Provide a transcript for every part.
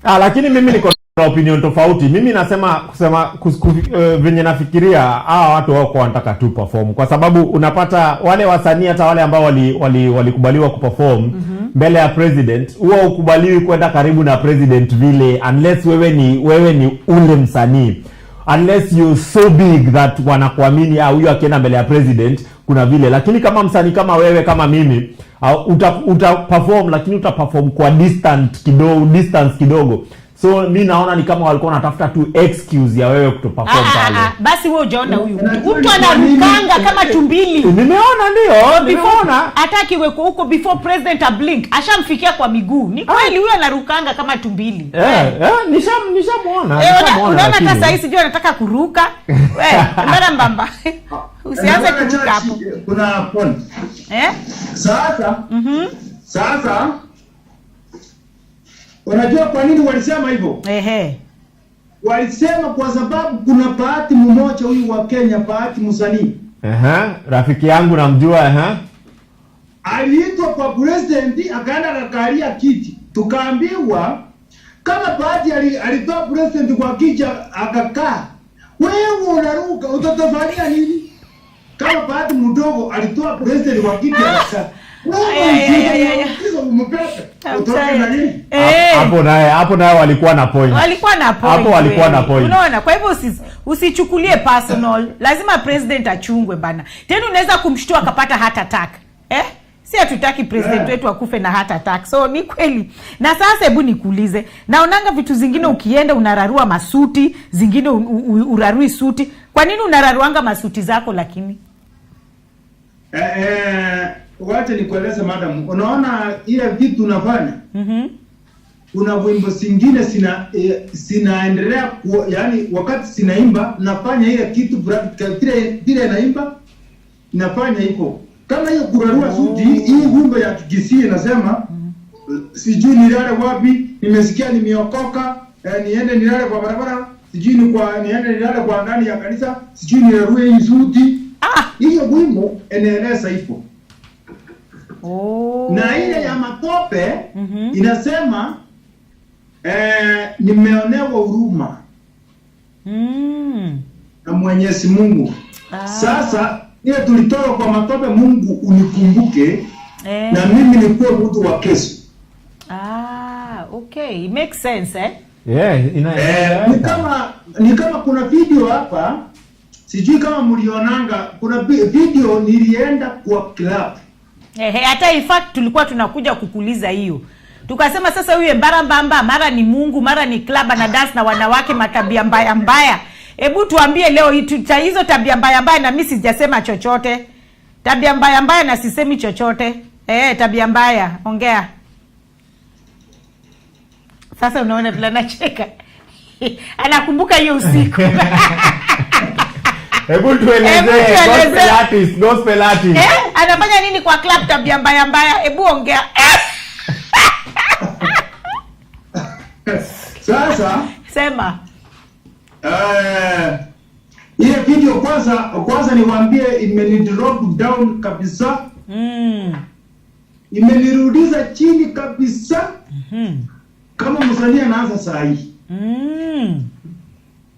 Lakini mimi niko na opinion tofauti. Mimi nasema venye nafikiria hawa watu wako wanataka tu perform, kwa sababu unapata wale wasanii hata wale ambao walikubaliwa kuperform mbele ya president, huwa ukubaliwi kwenda karibu na president vile unless wewe ni ule msanii, unless you so big that wanakuamini huyu akienda mbele ya president kuna vile. Lakini kama msanii kama wewe kama mimi uta perform, lakini uta perform kwa distance kidogo. So mi naona ni kama walikuwa wanatafuta tu excuse ya wewe kutoperform pale. Basi wewe unaona huyu mtu anarukanga kama tumbili. Nimeona ndio, nimeona. Hataki wewe huko before president a blink, ashamfikia kwa miguu. Ni kweli huyu anarukanga kama tumbili. Nishamuona. Unaona hata sasa hivi sijui anataka kuruka. Wewe, mbona mbamba. Usianze kuruka hapo. Kuna point. Sasa unajua kwa nini walisema hivyo? Walisema kwa sababu kuna Bahati mmoja huyu wa Kenya, Bahati msanii. Rafiki yangu namjua. Aliitwa kwa president akaenda akakalia kiti. Tukaambiwa kama Bahati alitoa president kwa kiti akakaa, wewe unaruka utatafania nini? Kama Bahati mdogo alitoa president kwa kiti akakaa. Hapo naye walikuwa na point. Hapo walikuwa na point. Unaona, kwa hivyo usichukulie personal. Lazima president achungwe bana. Tena unaweza kumshtua akapata heart attack. Si hatutaki president wetu akufe na heart attack. So ni kweli. Na sasa hebu nikuulize, naonanga vitu zingine ukienda unararua masuti, zingine urarui suti. Kwa nini unararuanga masuti zako lakini? Wacha nikueleze madam. Unaona ile vitu unafanya? Kuna wimbo zingine sinaendelea yani wakati sinaimba nafanya ile kitu vile naimba nafanya hivyo. Kama hiyo kurarua suti, hii wimbo ya Kikisii nasema sijui nilale wapi, nimesikia nimeokoka, niende nilale kwa barabara, sijui niende nilale kwa ndani ya kanisa, sijui nirarue hii suti. Hiyo wimbo inaeleza hivyo. Na ile ya matope inasema nimeonewa huruma na Mwenyezi Mungu. Sasa ile tulitoka kwa matope, Mungu unikumbuke na mimi nikuwe mtu wa kesho. Okay, it makes sense ni kama kuna video hapa, sijui kama mlionanga, kuna video nilienda kwa club. Hata in fact tulikuwa tunakuja kukuuliza hiyo. Tukasema sasa huyu Mbamba mara ni Mungu, mara ni club na dance na wanawake matabia mbaya. Hebu tuambie leo hizo tabia mbaya na mimi sijasema chochote. Tabia mbaya na sisemi chochote. Tabia mbaya, ongea. Sasa unaona vile anacheka. Anakumbuka hiyo usiku. Hebu tueleze gospel artist. Anafanya nini kwa club tabia mbaya? Hebu ongea. Sasa sema. Ile video kwanza niwaambie imenidrop down kabisa. Imenirudisha chini kabisa. Kama msanii anaanza saa hii.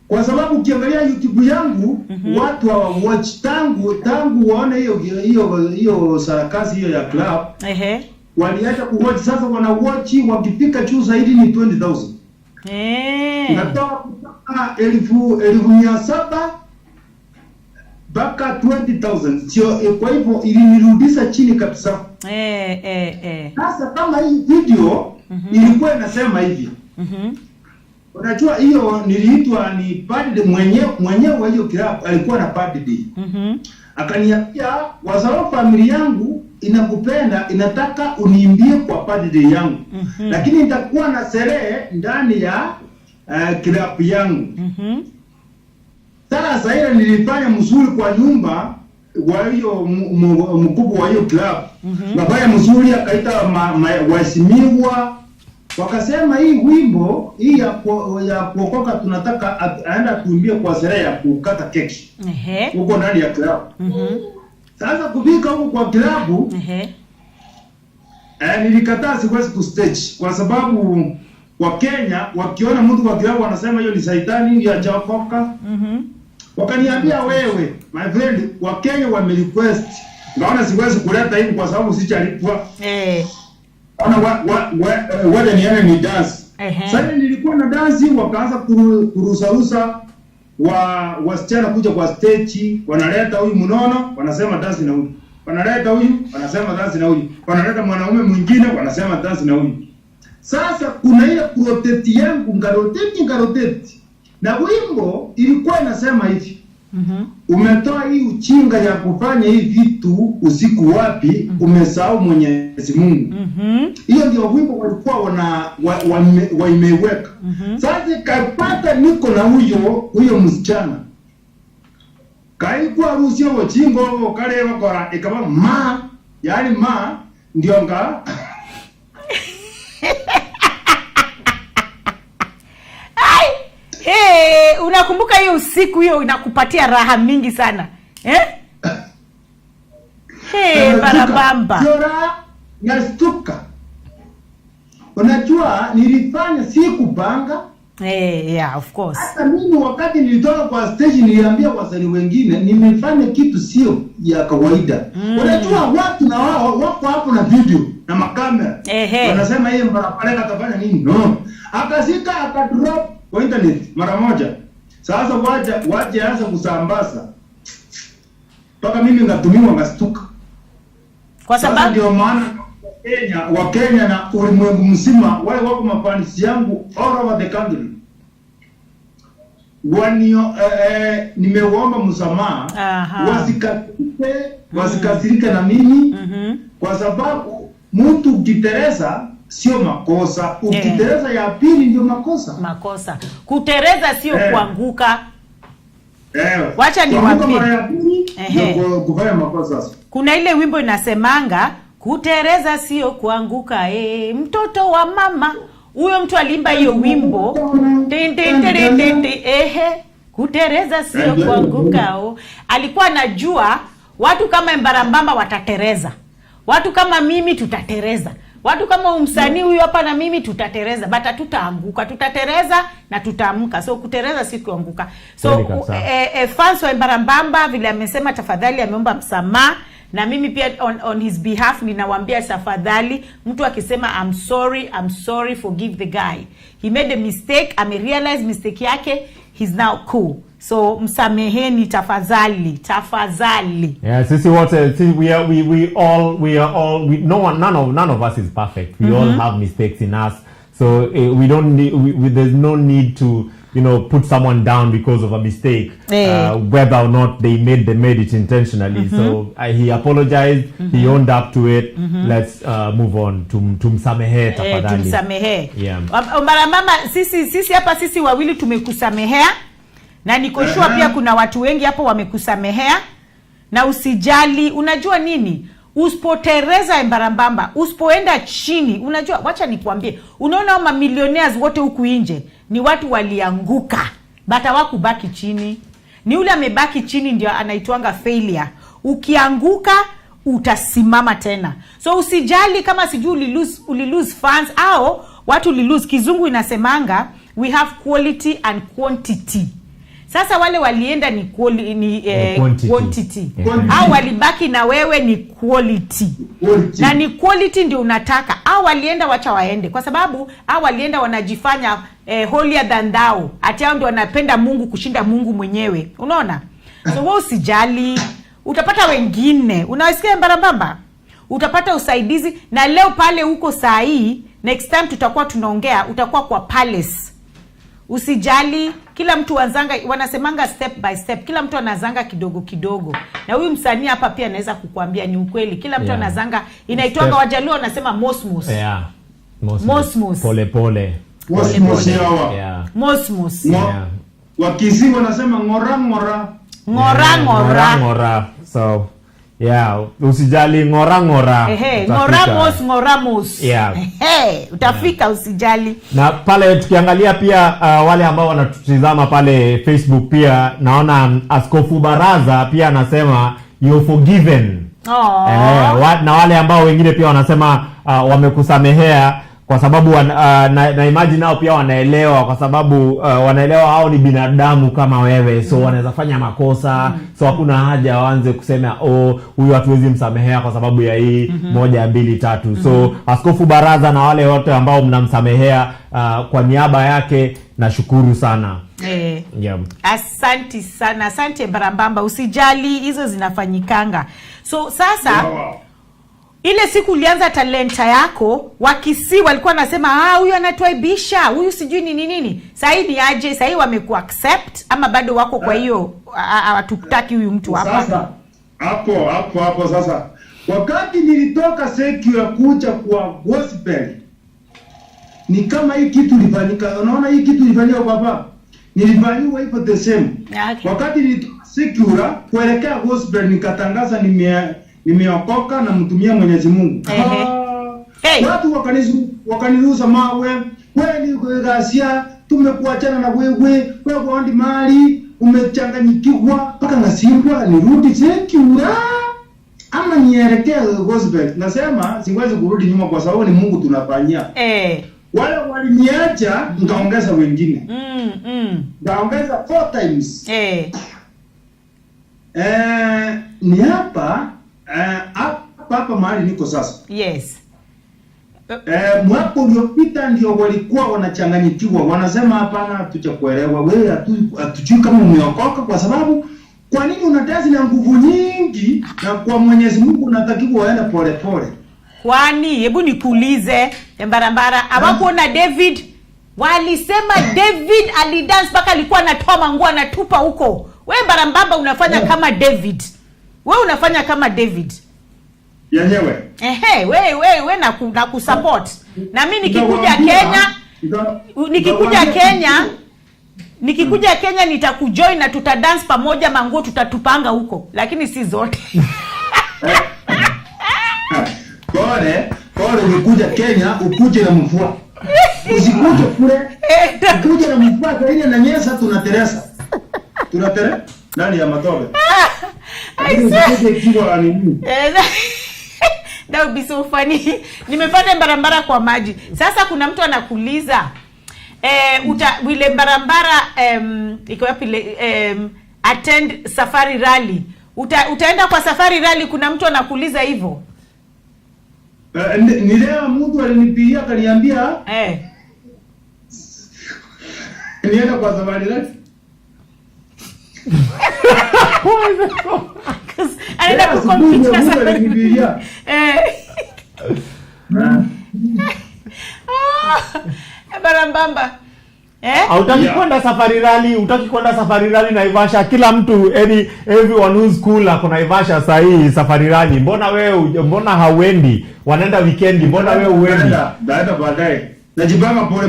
Kwa sababu ukiangalia YouTube yangu watu hawawatch tangu waone hiyo sarakasi hiyo ya club. Waliacha kuwatch, sasa wanawatch wakifika juu zaidi ni 20,000. Natoka 1,700 mpaka 20,000. Sio, kwa hivyo ilinirudisha chini kabisa. Sasa kama hii video ilikuwa inasema hivi. Unajua hiyo niliitwa ni birthday mwenyewe hiyo club alikuwa na birthday. Akaniambia kwa sababu familia yangu inakupenda, inataka uniimbie kwa birthday yangu. Lakini nitakuwa na sherehe ndani ya club yangu. Sasa ile nilifanya mzuri kwa nyumba wa hiyo mkubwa wa hiyo club. Baba mzuri akaita waheshimiwa. Wakasema hii wimbo hii ya kuokoka tunataka aenda kuimbia kwa sherehe ya kukata keki. Huko ndani ya club. Sasa kufika huko kwa club, nilikataa, siwezi kustage kwa sababu Wakenya wakiona mtu kwa kiwango wanasema hiyo ni saitani ya jakoka. Wakaniambia wewe my friend, Wakenya wamerequest, ngaona siwezi kuleta hivi kwa sababu sichalipwa. Ona wale ni dance. Sasa nilikuwa na dance, wakaanza kurusarusa wasichana kuja kwa stage, wanaleta huyu mnono, wanasema dance na huyu. Wanaleta huyu, wanasema dance na huyu. Wanaleta mwanaume mwingine, wanasema dance na huyu. Sasa kuna ile protest yangu ngaroteti. Na wimbo ilikuwa inasema hivi. Umetoa hii uchinga ya kufanya hii vitu usiku wapi, umesahau Mwenyezi Mungu. Hiyo ndio wimbo walikuwa waimeweka. Sasa kapata niko na huyo msichana. Kaikuwa rusio wachingo kale wakora ikaba yani ndio nga unakumbuka hiyo usiku hiyo inakupatia raha mingi sana. Barabamba. Jora nastuka. Unajua nilifanya sikupanga. Yeah, of course. Hata mimi wakati nilitoka kwa stage niliambia wasanii wengine nimefanya kitu sio ya kawaida. Unajua watu na wao wako hapo na video na makamera. Wanasema yeye mbarapaleka atafanya nini? No. Akasika akadrop kwa internet mara moja. Sasa waje anza kusambaza. Paka mimi ngatumiwa ngastuka. Kwa sababu ndio maana Wakenya na ulimwengu mzima wale wako mafanisi yangu all over the country. Nimeomba msamaha wasikasirike na mimi kwa sababu mtu ukitereza sio makosa, ukitereza ya pili ndio makosa. Kutereza sio kuanguka. Wacha niwaambie. Kufanya makosa. Kuna ile wimbo inasemanga kutereza sio kuanguka. Mtoto wa mama. Huyo mtu alimba hiyo wimbo. Kutereza sio kuanguka. Alikuwa anajua watu kama Mbarambamba watatereza. Watu kama mimi tutatereza. Watu kama umsanii huyu hapa na mimi tutatereza, but tutaanguka, tutatereza na tutaamka. So kutereza si kuanguka. So fans wa Mbarambamba vile amesema tafadhali ameomba msamaha, na mimi pia on his behalf ninawaambia tafadhali, mtu akisema I'm sorry, forgive the guy. He made a mistake, ame-realize mistake yake, he's now cool. So msameheni tafadhali. Yeah, sisi wote none of us is perfect. We all have mistakes in us. So we don't need, there's no need to put someone down because of a mistake, whether or not they made it intentionally. So he apologized, he owned up to it. Let's move on. Tumsamehe tafadhali. Tumsamehe. Yeah. Mama, sisi hapa sisi wawili tumekusamehea. Na niko sure pia kuna watu wengi hapo wamekusamehea. Na usijali, unajua nini? Usipotereza Mbarambamba, usipoenda chini, unajua, wacha nikuambie, unaona mamillionaires wote huku nje ni watu walianguka, but hawakubaki chini. Ni ule amebaki chini ndio anaitwanga failure. Ukianguka utasimama tena. So usijali kama sijui ulilose fans au watu ulilose. Kizungu inasemanga we have quality and quantity. Sasa wale walienda ni quantity. Au walibaki na wewe ni quality. Na ni quality ndio unataka. Au walienda wacha waende. Kwa sababu au walienda wanajifanya holier than thou. Ati hao ndio wanapenda Mungu kushinda Mungu mwenyewe. Unaona? So wewe usijali. Utapata wengine. Unasikia Mbarambamba? Utapata usaidizi. Na leo pale huko saa hii, next time tutakuwa tunaongea, utakuwa kwa Palace. Usijali, kila mtu wanasemanga step by step. Kila mtu anazanga kidogo kidogo. Na huyu msanii hapa pia anaweza kukuambia ni ukweli. Kila mtu anazanga, inaitwanga Wajaluo wanasema mosmos. Yeah. Mosmos. Pole pole. Mosmos yawa. Yeah. Mosmos. Yeah. Wakisi wanasema ngora. Ngora. So yeah, usijali ngora. Ngoramos. Yeah. Utafika, usijali. Na pale tukiangalia pia wale ambao wanatutizama pale Facebook pia naona Askofu Baraza pia anasema you're forgiven. Na wale ambao wengine pia wanasema wamekusamehea kwa sababu na imagine nao pia wanaelewa, kwa sababu wanaelewa hao ni binadamu kama wewe, so wanaweza fanya makosa. So hakuna haja waanze kusema huyu hatuwezi msamehea kwa sababu ya hii 1 2 3. So Askofu Baraza na wale wote ambao mnamsamehea, kwa niaba yake nashukuru sana. Yeah. Asante sana, asante Mbarambamba, usijali, hizo zinafanyikanga. So sasa ile siku ulianza talenta yako, Wakisii walikuwa nasema huyu anatuaibisha, huyu sijui nini. Sasa ni aje? Sasa wameku accept ama bado wako kwa hiyo hatukutaki huyu mtu hapa? Sasa hapo sasa, wakati nilitoka Secular kuja kwa gospel, ni kama hii kitu ilifanyika. Unaona hii kitu ilifanyika kwa baba, nilifanywa hivyo the same. Okay. Wakati nilitoka Secular kuelekea gospel, nikatangaza nimeokoka na mtumia Mwenyezi Mungu. Watu wakaniruhusa mawe, wewe ghasia, tumekuachana na wewe ndi mali, umechanganyikiwa, mpaka nasimbwa nirudi Secular ama nielekea gospel. Nasema siwezi kurudi nyuma kwa sababu ni Mungu tunafanyia. Wale waliniacha, nikaongeza wengine. Nikaongeza 4 times. Ni hapa mahali niko sasa. Yes. Mwaka uliopita ndio walikuwa wanachanganyikiwa, wanasema hapana, hatujakuelewa wewe, hatujui kama umeokoka, kwa sababu kwa nini unatazi na nguvu nyingi na kwa Mwenyezi Mungu unatakiwa waende pole pole? Kwani hebu nikuulize Mbarambara, hawakuona David? Walisema David alidance mpaka alikuwa anatoa manguo anatupa huko. Wewe Mbarambamba unafanya kama David. Wewe unafanya kama David. Yenyewe. Wewe na kusupport. Na mimi nikikuja Kenya nitakujoin na tutadance pamoja, manguo tutatupanga huko, lakini si zote. Pole nikuja Kenya, ukuje na mvua. Usikuje kule. Ukuje na mvua kwa ile na nyesa tunateresa. Nani ya matobe? That would be so funny. Nimepata Mbarambara kwa maji. Sasa kuna mtu anakuuliza wile Mbarambara iko wapi attend safari rally. Utaenda kwa safari rally? Kuna mtu anakuuliza hivyo. Ni leo mtu alinipigia akaniambia nienda kwa safari rally. Anaenda kukompiti na safari. Mbarambamba. Hautaki kwenda safari rally, utaki kwenda safari rally Naivasha. Kila mtu, everyone who's cool ako Naivasha saa hii safari rally. Mbona hauendi? Wanaenda weekend, mbona wewe uendi? Baada baadaye. Najipanga pole.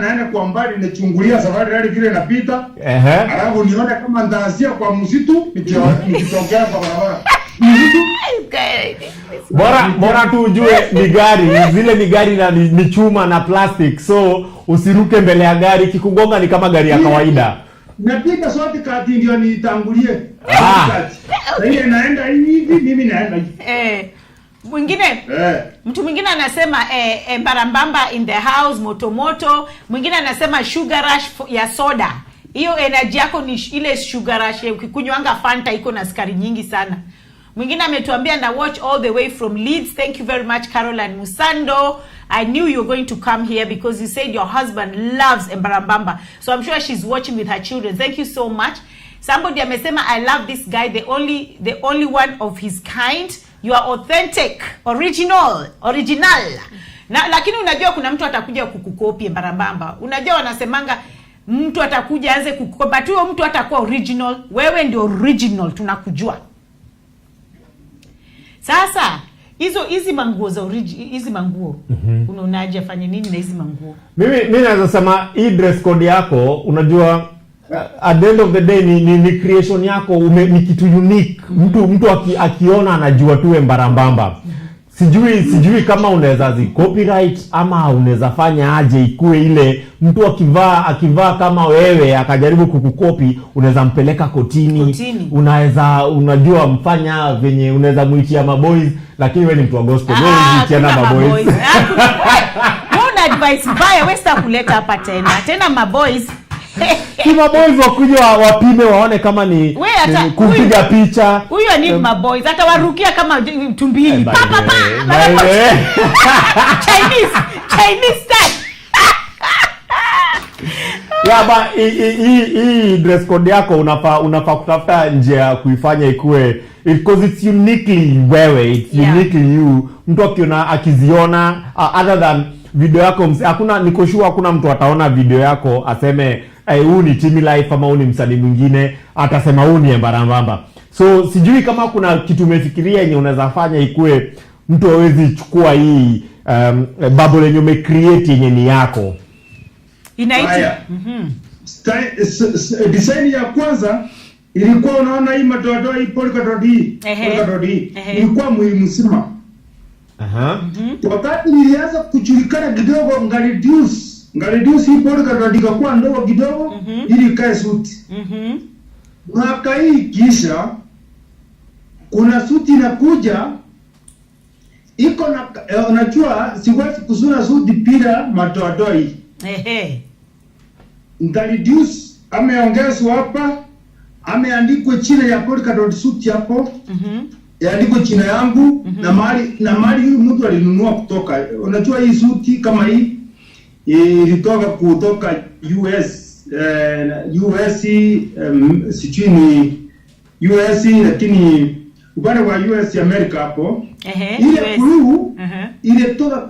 Naenda kwa mbali nichungulia safari rally vile inapita. Alafu nione kama nitaanzia kwa msitu nikitokea kwa barabara. Bora tu ujue ni gari, zile ni gari na ni chuma na plastic, so usiruke mbele ya gari, kikugonga ni kama gari ya kawaida. Napiga sote kati ndio nitangulie. Sasa naenda hivi, mimi naenda hivi. Mtu mwingine anasema Mbarambamba in the house moto. Mwingine anasema sugar rush ya soda. Hiyo energy yako ni ile sugar rush, ukikunywanga Fanta iko na sukari nyingi sana. Mwingine ametuambia na watch all the way from Leeds. Thank you very much Caroline Musando. I knew you were going to come here because you said your husband loves Mbarambamba. So I'm sure she's watching with her children. Thank you so much. Somebody amesema I love this guy, the only one of his kind. You are authentic, original. Lakini unajua kuna mtu atakuja kukukopi Mbarambamba. Unajua wanasemanga mtu atakuja aanze kukukopi, but huyo mtu atakuwa original. Wewe ndio original, tunakujua. Sasa hizi manguo za hizi manguo unaonaje, afanye nini na hizi manguo? Mimi naweza sema hii dress code yako, unajua at the end of the day ni creation yako, ni kitu unique. Mtu akiona anajua tu Mbarambamba. Sijui kama unaweza zi copyright ama unaweza fanya aje ikue ile mtu akivaa kama wewe akajaribu kukukopi, unaweza mpeleka kotini. Unajua mfanya venye unaweza muitia maboys, lakini wewe ni mtu wa gospel, wewe muitia na maboys. Una advice mbaya, wewe sasa kuleta hapa tena maboys. Ni maboys wakuja wapime waone kama ni kupiga picha. Huyo ni maboys hata warukia kama tumbili. Chinese style. Yeah, but hii dress code yako unafaa kutafuta njia ya kuifanya ikue because it's uniquely wewe, it's uniquely you. Mtu akiziona other than video yako, niko sure hakuna mtu ataona video yako aseme huu ni Timmy Life ama huu ni msanii mwingine, atasema huu ni Embarambamba. So sijui kama kuna kitu umefikiria yenye unaweza fanya ikue mtu hawezi chukua hii bubble yenye umecreate yenye ni yako. Inaitwa design ya kwanza ilikuwa unaona hii madoadoa hii polka dot hii ilikuwa mwili mzima. Wakati nilianza kujulikana kidogo ngalidius hii polka dot ikakuwa ndogo kidogo ili ikae suti. Mwaka hii kisha kuna suti inakuja iko na unajua siwezi kusuna suti bila madoadoa hii. Ngalidius ameongezwa hapa, ameandikwa china ya polka dot suit hapo. Yaandikwa china yangu na mali huyu mtu alinunua kutoka. Unajua hii suti kama hii ilitoka kutoka sijui ni US, lakini upande wa US America hapo. Ile blue ilitoka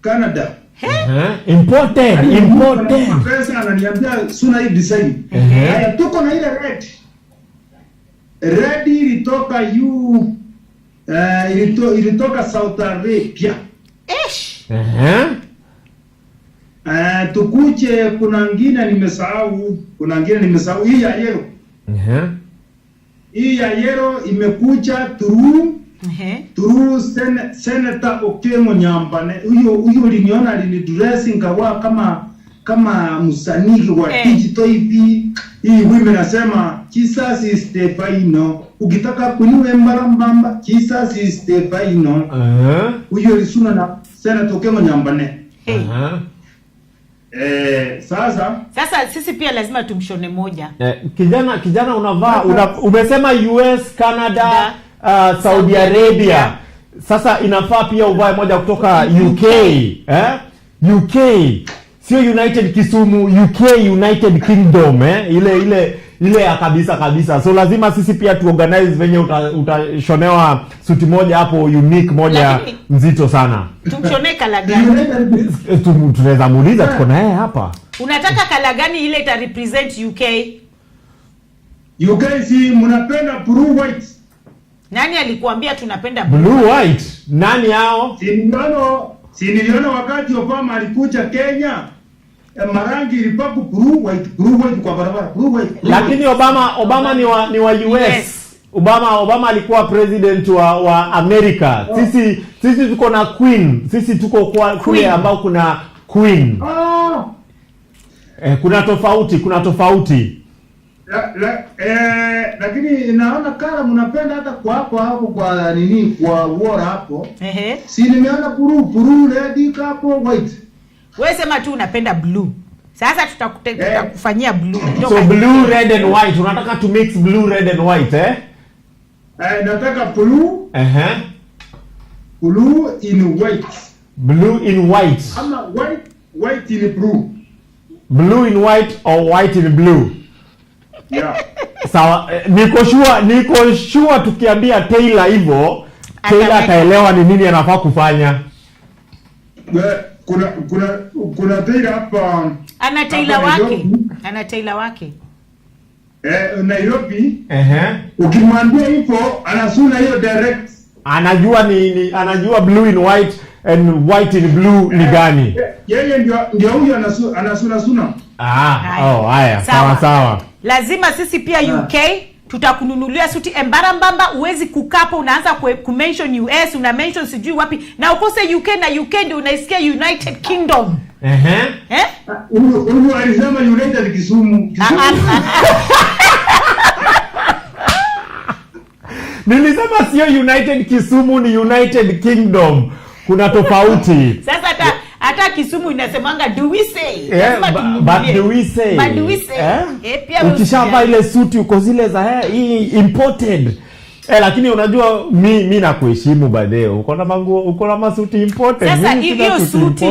Canada. Imported. Pesa ananiambia suna hii design. Haya tuko na ile red ilitoka ilitoka Saudi Arabia. Tukuje kuna ngine nimesahau hii ya yellow. Hii ya yellow imekuja through Senator Okengo Nyambane. Huyo liniona dressing kawa kama msanii wa digital hivi. Hii women nasema Jesus is the final. Ukitaka kuniwe Embarambamba, Jesus is the final. Huyo lisuna na Senator Okengo Nyambane. Sasa sisi pia lazima tumshone moja. Kijana unavaa umesema US, Canada, Saudi Arabia. Sasa inafaa pia uvae moja kutoka UK. UK sio United Kisumu, UK United Kingdom, ile ya kabisa. So lazima sisi pia tuorganize venye utashonewa suti moja hapo unique moja. Lakini, mzito sana. Tumshone kala gani? Tunaweza muuliza, tuko na yeye hapa. Unataka kala gani ile ita represent UK? UK si mnapenda blue white. Nani alikuambia tunapenda blue white? Nani hao? Si niliona wakati Obama alikuja Kenya, marangi ilipaku blue white kwa barabara, blue white. Lakini Obama ni wa US. Yes. Obama alikuwa president wa America. Sisi tuko na queen. Sisi tuko kwa kule ambao kuna queen. Kuna tofauti. Lakini naona kala mnapenda hata kwa hapo kwa nini kwa war hapo. Si nimeona blue red hapo white. Wewe sema tu unapenda blue. Sasa tutakufanyia blue. So blue, red and white. Unataka to mix blue, red and white, nataka blue. Blue in white. Blue in white. Ama white in blue. Blue in white or white in blue. Yeah. Sawa, niko sure tukiambia Taylor hivyo, Taylor ataelewa ni nini anafaa kufanya. Kuna Taylor hapa. Ana Taylor wake. Nairobi. Ukimwambia hivyo anasuna hiyo direct. Anajua blue in white and white in blue ni gani. Yeye ndio huyo anasuna. Haya, sawa. Lazima sisi pia UK tutakununulia suti. Embarambamba uwezi kukapo unaanza kumention US, una mention sijui wapi, na ukose UK, na UK ndio unaisikia United Kingdom. Huyu alisema United Kisumu. Nilisema sio United Kisumu, ni United Kingdom. Kuna tofauti. Sasa hata Kisumu inasemanga do we say? But do we say? But do we say? Pia ukishavaa ile suti uko zile za hii imported. Lakini unajua mi nakuheshimu baadaye. Uko na manguo, uko na masuti imported. Sasa hiyo suti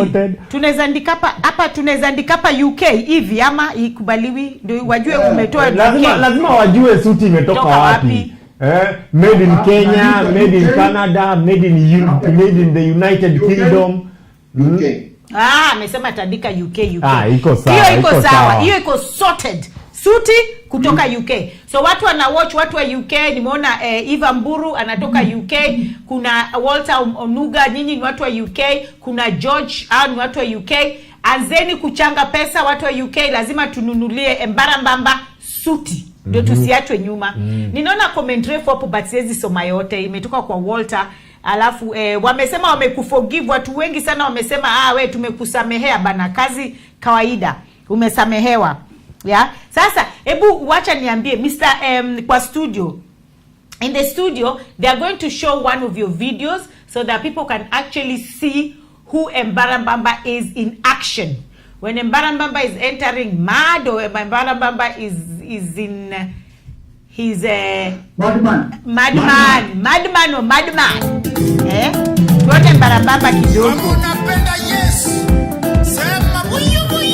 tunaweza andika hapa tunaweza andika hapa UK hivi ama ikubaliwi ndio wajue umetoa. Lazima wajue suti imetoka wapi. Made in Kenya, made in Canada, made in the United Kingdom. Amesema tandika UK. Iko sawa. Hiyo iko sawa. Hiyo iko sorted. Suti kutoka UK. So watu wana watch, watu wa UK, nimeona Eva Mburu anatoka UK, kuna Walter Onuga, nyinyi ni watu wa UK, kuna George ni watu wa UK. Anzeni kuchanga pesa watu wa UK, lazima tununulie Embarambamba suti. Ndio tusiachwe nyuma. Ninaona comment refu hapo but siwezi soma yote. Imetoka kwa Walter. Alafu wamesema wamekuforgive, watu wengi sana wamesema we tumekusamehea bana, kazi kawaida, umesamehewa. Sasa hebu wacha niambie Mr. Kwa studio, in the studio they are going to show one of your videos so that people can actually see who Embarambamba is in action. When Embarambamba is entering mad, or Embarambamba is in his madman or madman. Tuone Embarambamba kidogo. Kama unapenda Yesu, sema buyu buyu.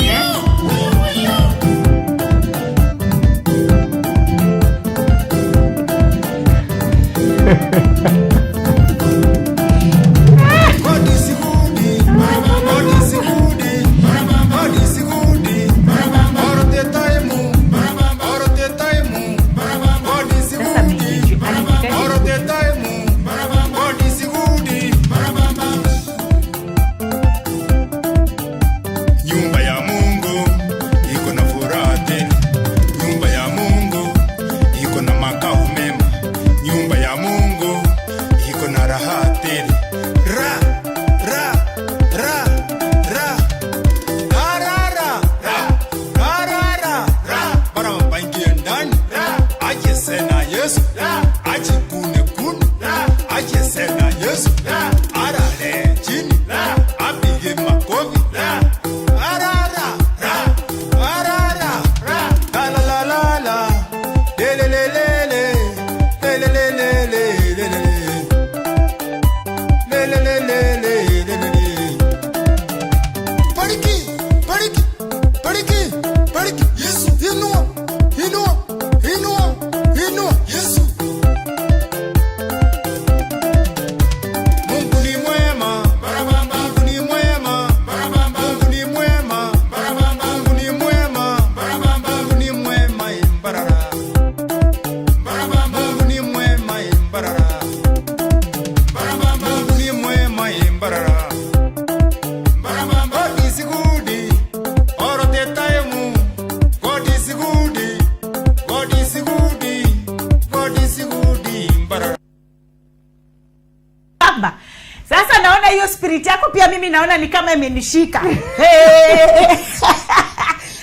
Sasa naona hiyo spirit yako pia mimi naona ni kama imenishika.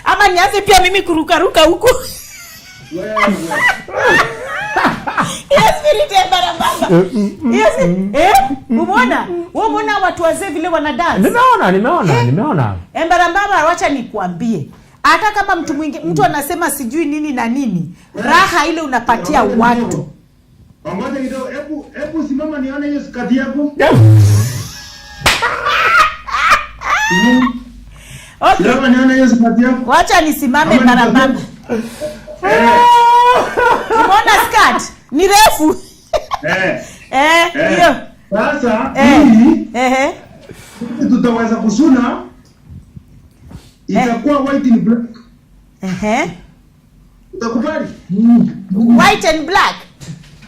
Ama nianze pia mimi kurukaruka huko. Yes, spirit ya Embarambamba. Yes. Umeona? Wewe umeona watu wazee vile wana dance? Nimeona. Embarambamba, wacha nikuambie. Hata kama mtu mwingine mtu anasema sijui nini na nini, raha ile unapatia watu. Pamoja kidogo, hebu simama nione hiyo skati yako. Okay. Simama nione hiyo skati yako. Wacha nisimame Embarambamba. Umeona skirt? Ni refu. Hiyo. Sasa hii tutaweza kusuna. Itakuwa white and black. Utakubali? White and black.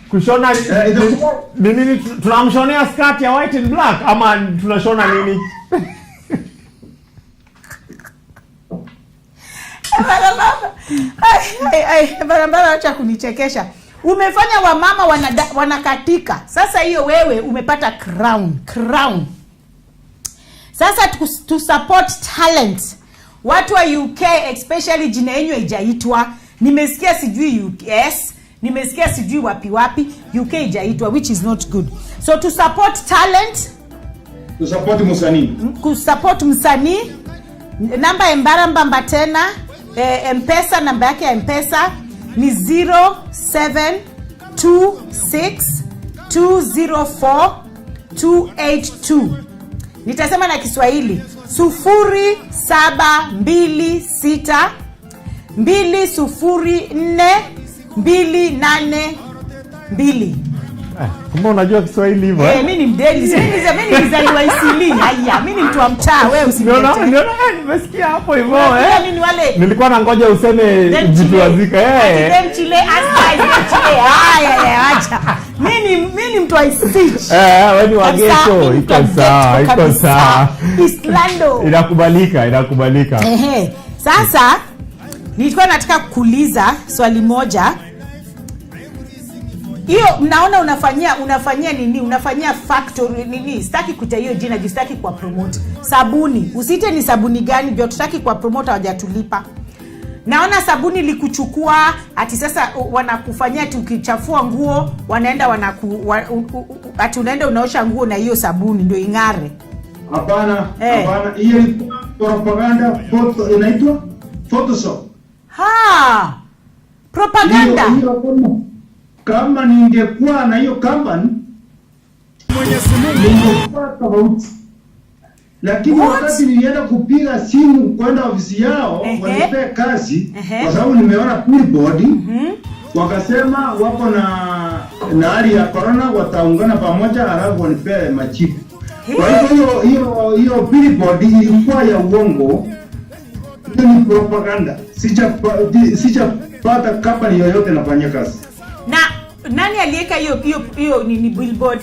Kushona nini? Tunamshonea skirt ya white and black ama tunashona nini? Embarambamba, acha kunichekesha. umefanya wamama wanakatika. Sasa hiyo wewe umepata crown. Sasa to support talent, watu wa UK especially, jina yenu haijaitwa. Nimesikia sijui US, nimesikia sijui wapi, UK haijaitwa, which is not good. So to support talent, to support msanii, namba Embarambamba tena, M-Pesa, namba yake ya M-Pesa ni 0726204282. Nitasema na Kiswahili 0726204282. Kumbe unajua Kiswahili hivyo? Mimi ni mdeni. Mimi nilizaliwa Isili. Haya, mimi ni mtu wa mtaa, wewe usinione. Nimesikia hapo hivyo Mimi wale. Nilikuwa nangoja useme jitu wazika. Chile Chile. Haya, acha. Mimi ni mtu wa Isili. Wewe ni wageto. Iko sawa. Islando. Inakubalika. Sasa nilikuwa nataka kuuliza swali moja. Hiyo mnaona unafanyia nini? Unafanyia factory nini? Sitaki kuta hiyo jina, jistaki kwa promote. Sabuni. Usite ni sabuni gani, ndio tutaki kwa promote, hawajatulipa. Naona sabuni likuchukua ati sasa wanakufanyia tukichafua nguo, wanaenda ati unaenda unaosha nguo na hiyo sabuni ndio ing'are. Hapana. Hiyo ni propaganda, inaitwa Photoshop. Propaganda. Hiyo kama ningekuwa na hiyo company ningekuwa tofauti. Lakini wakati nilienda kupiga simu kwenda ofisi yao, walipea kazi kwa sababu nimeona billboard, wakasema wako na hali ya corona, wataungana pamoja alafu wanipea machipu. Kwa hiyo billboard ilikuwa ya uongo. Hiyo ni propaganda. Sijapata company yoyote nafanya kazi. Na nani aliweka hiyo ni billboard?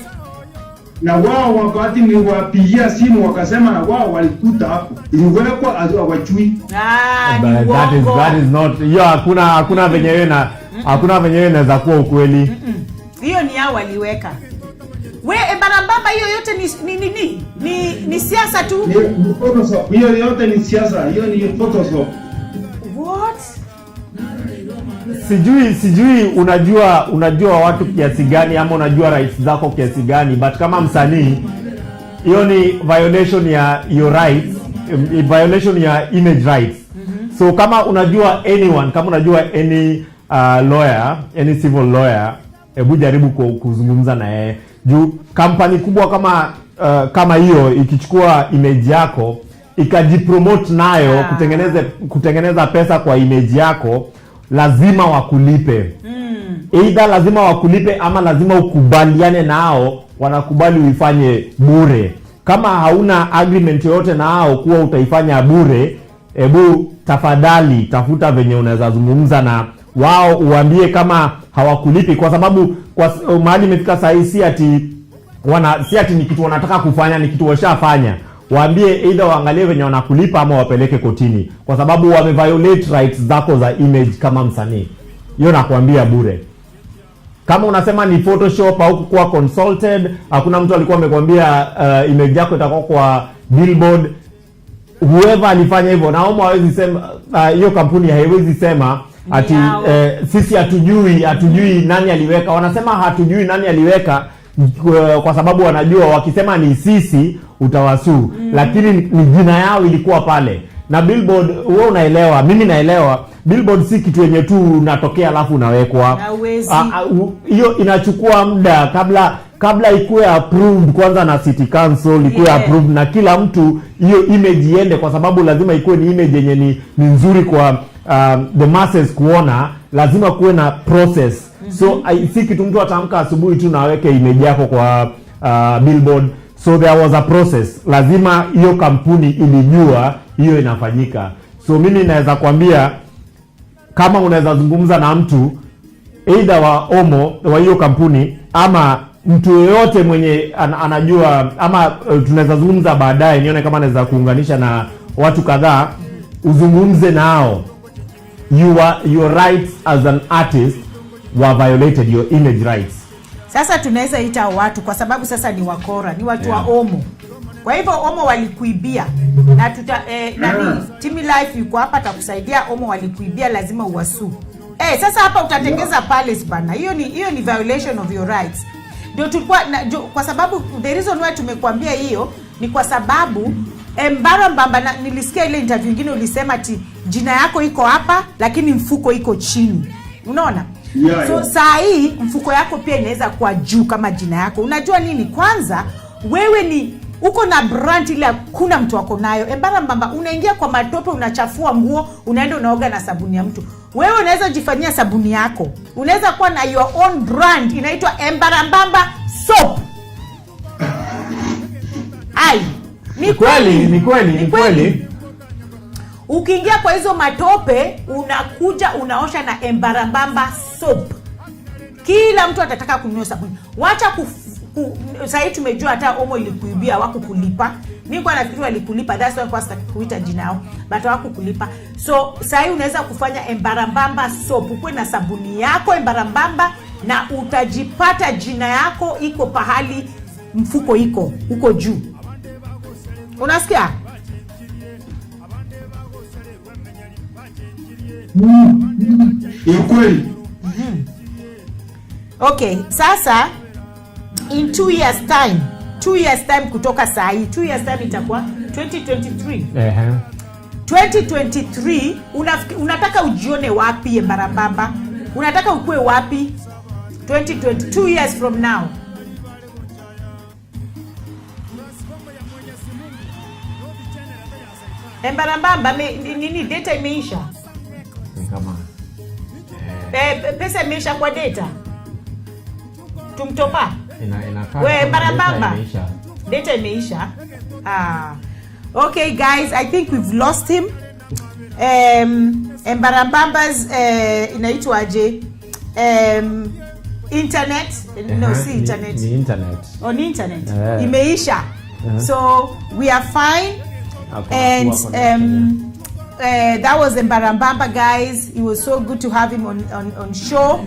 Na wao wakati niliwapigia simu wakasema na wao walikuta hapo. Iliwekwa hawajui. That is not. Hakuna venye wewe inaweza kuwa ukweli. Hiyo ni hao waliweka. Barabara hiyo yote ni siasa tu. Ni Photoshop. Hiyo yote ni siasa. Hiyo ni Photoshop. What? Sijui unajua watu kiasi gani ama unajua rights zako kiasi gani, but kama msanii hiyo ni violation ya your rights, violation ya image rights. So kama unajua any lawyer, any civil lawyer, hebu jaribu kuzungumza na yeye. Juu kampani kubwa kama hiyo ikichukua image yako ikajipromote nayo kutengeneza pesa kwa image yako, lazima wakulipe. Either lazima wakulipe ama lazima ukubaliane nao, wanakubali uifanye bure. Kama hauna agreement yoyote nao kuwa utaifanya bure, hebu tafadhali tafuta venye unaweza zungumza na wao, uambie kama hawakulipi, kwa sababu mahali imefika saa hii si ati ni kitu wanataka kufanya, ni kitu washafanya. Waambie either waangalie venye wanakulipa ama wapeleke kotini, kwa sababu wameviolate rights zako za image kama msanii. Hiyo nakwambia bure. Kama unasema ni Photoshop au kuwa consulted, hakuna mtu alikuwa amekwambia image yako itakuwa kwa billboard. Whoever alifanya hivyo, naomba hawezi sema hiyo kampuni haiwezi sema ati sisi hatujui nani aliweka. Wanasema hatujui nani aliweka kwa sababu wanajua wakisema ni sisi utawasuu. Lakini ni jina yao ilikuwa pale. Na billboard, wewe unaelewa, mimi naelewa, billboard si kitu yenye tu unatokea alafu unawekwa. Hiyo inachukua muda kabla ikuwe approved kwanza na City Council, ikuwe approved na kila mtu, hiyo image iende, kwa sababu lazima ikuwe ni image yenye ni nzuri kwa the masses kuona. Lazima kuwe na process. So si kitu mtu atamka asubuhi tu na aweke image yako kwa billboard. So there was a process. Lazima hiyo kampuni ilijua hiyo inafanyika. So mimi naweza kwambia, kama unaweza zungumza na mtu either wa hiyo kampuni ama mtu yeyote mwenye anajua, ama tunaweza zungumza baadaye nione kama naweza kuunganisha na watu kadhaa, uzungumze nao. Your rights as an artist were violated your image rights. Sasa tunaweza ita watu kwa sababu sasa ni wakora, ni watu wa Omo. Kwa hivyo Omo walikuibia na nani Timi Life yuko hapa atakusaidia. Omo walikuibia, lazima uwasu. Sasa hapa utatengeza palace bana. Hiyo ni violation of your rights. Ndio tulikuwa kwa sababu the reason why tumekuambia hiyo ni kwa sababu Mbarambamba nilisikia ile interview nyingine ulisema ati jina yako iko hapa lakini mfuko iko chini. Unaona? So saa hii mfuko yako pia inaweza kuwa juu kama jina yako. Unajua nini? Kwanza wewe ni uko na brand ile hakuna mtu wako nayo. Mbarambamba unaingia kwa matope, unachafua nguo, unaenda unaoga na sabuni ya mtu. Wewe unaweza jifanyia sabuni yako. Unaweza kuwa na your own brand inaitwa Mbarambamba soap. Ni kweli. Ukiingia kwa hizo matope unakuja unaosha na Mbarambamba soap. Kila mtu atataka kununua sabuni. Wacha sasa tumejua hata Omo ilikuibia hawakukulipa. Mimi kwa nafikiri walikulipa, that's why kwa kuita jina yao, but hawakukulipa. So sasa unaweza kufanya Mbarambamba soap, uwe na sabuni yako Mbarambamba na utajipata jina yako iko pahali mfuko uko juu. Unasikia? Kweli. Okay, sasa in 2 years time kutoka saa hii, 2 years time itakuwa 2023. 2023 unataka ujione wapi Mbarambamba? Unataka ukue wapi 2 years from now? Mbarambamba nini data imeisha? Kama pesa imeisha kwa data. Tumtopa? We Mbarambamba. Data imeisha. Okay guys, I think we've lost him. Mbarambamba's inaitwaje? Internet. No, si internet. Ni internet. On internet. Imeisha. So we are fine. Okay. And that was Mbarambamba, guys. It was so good to have him on show.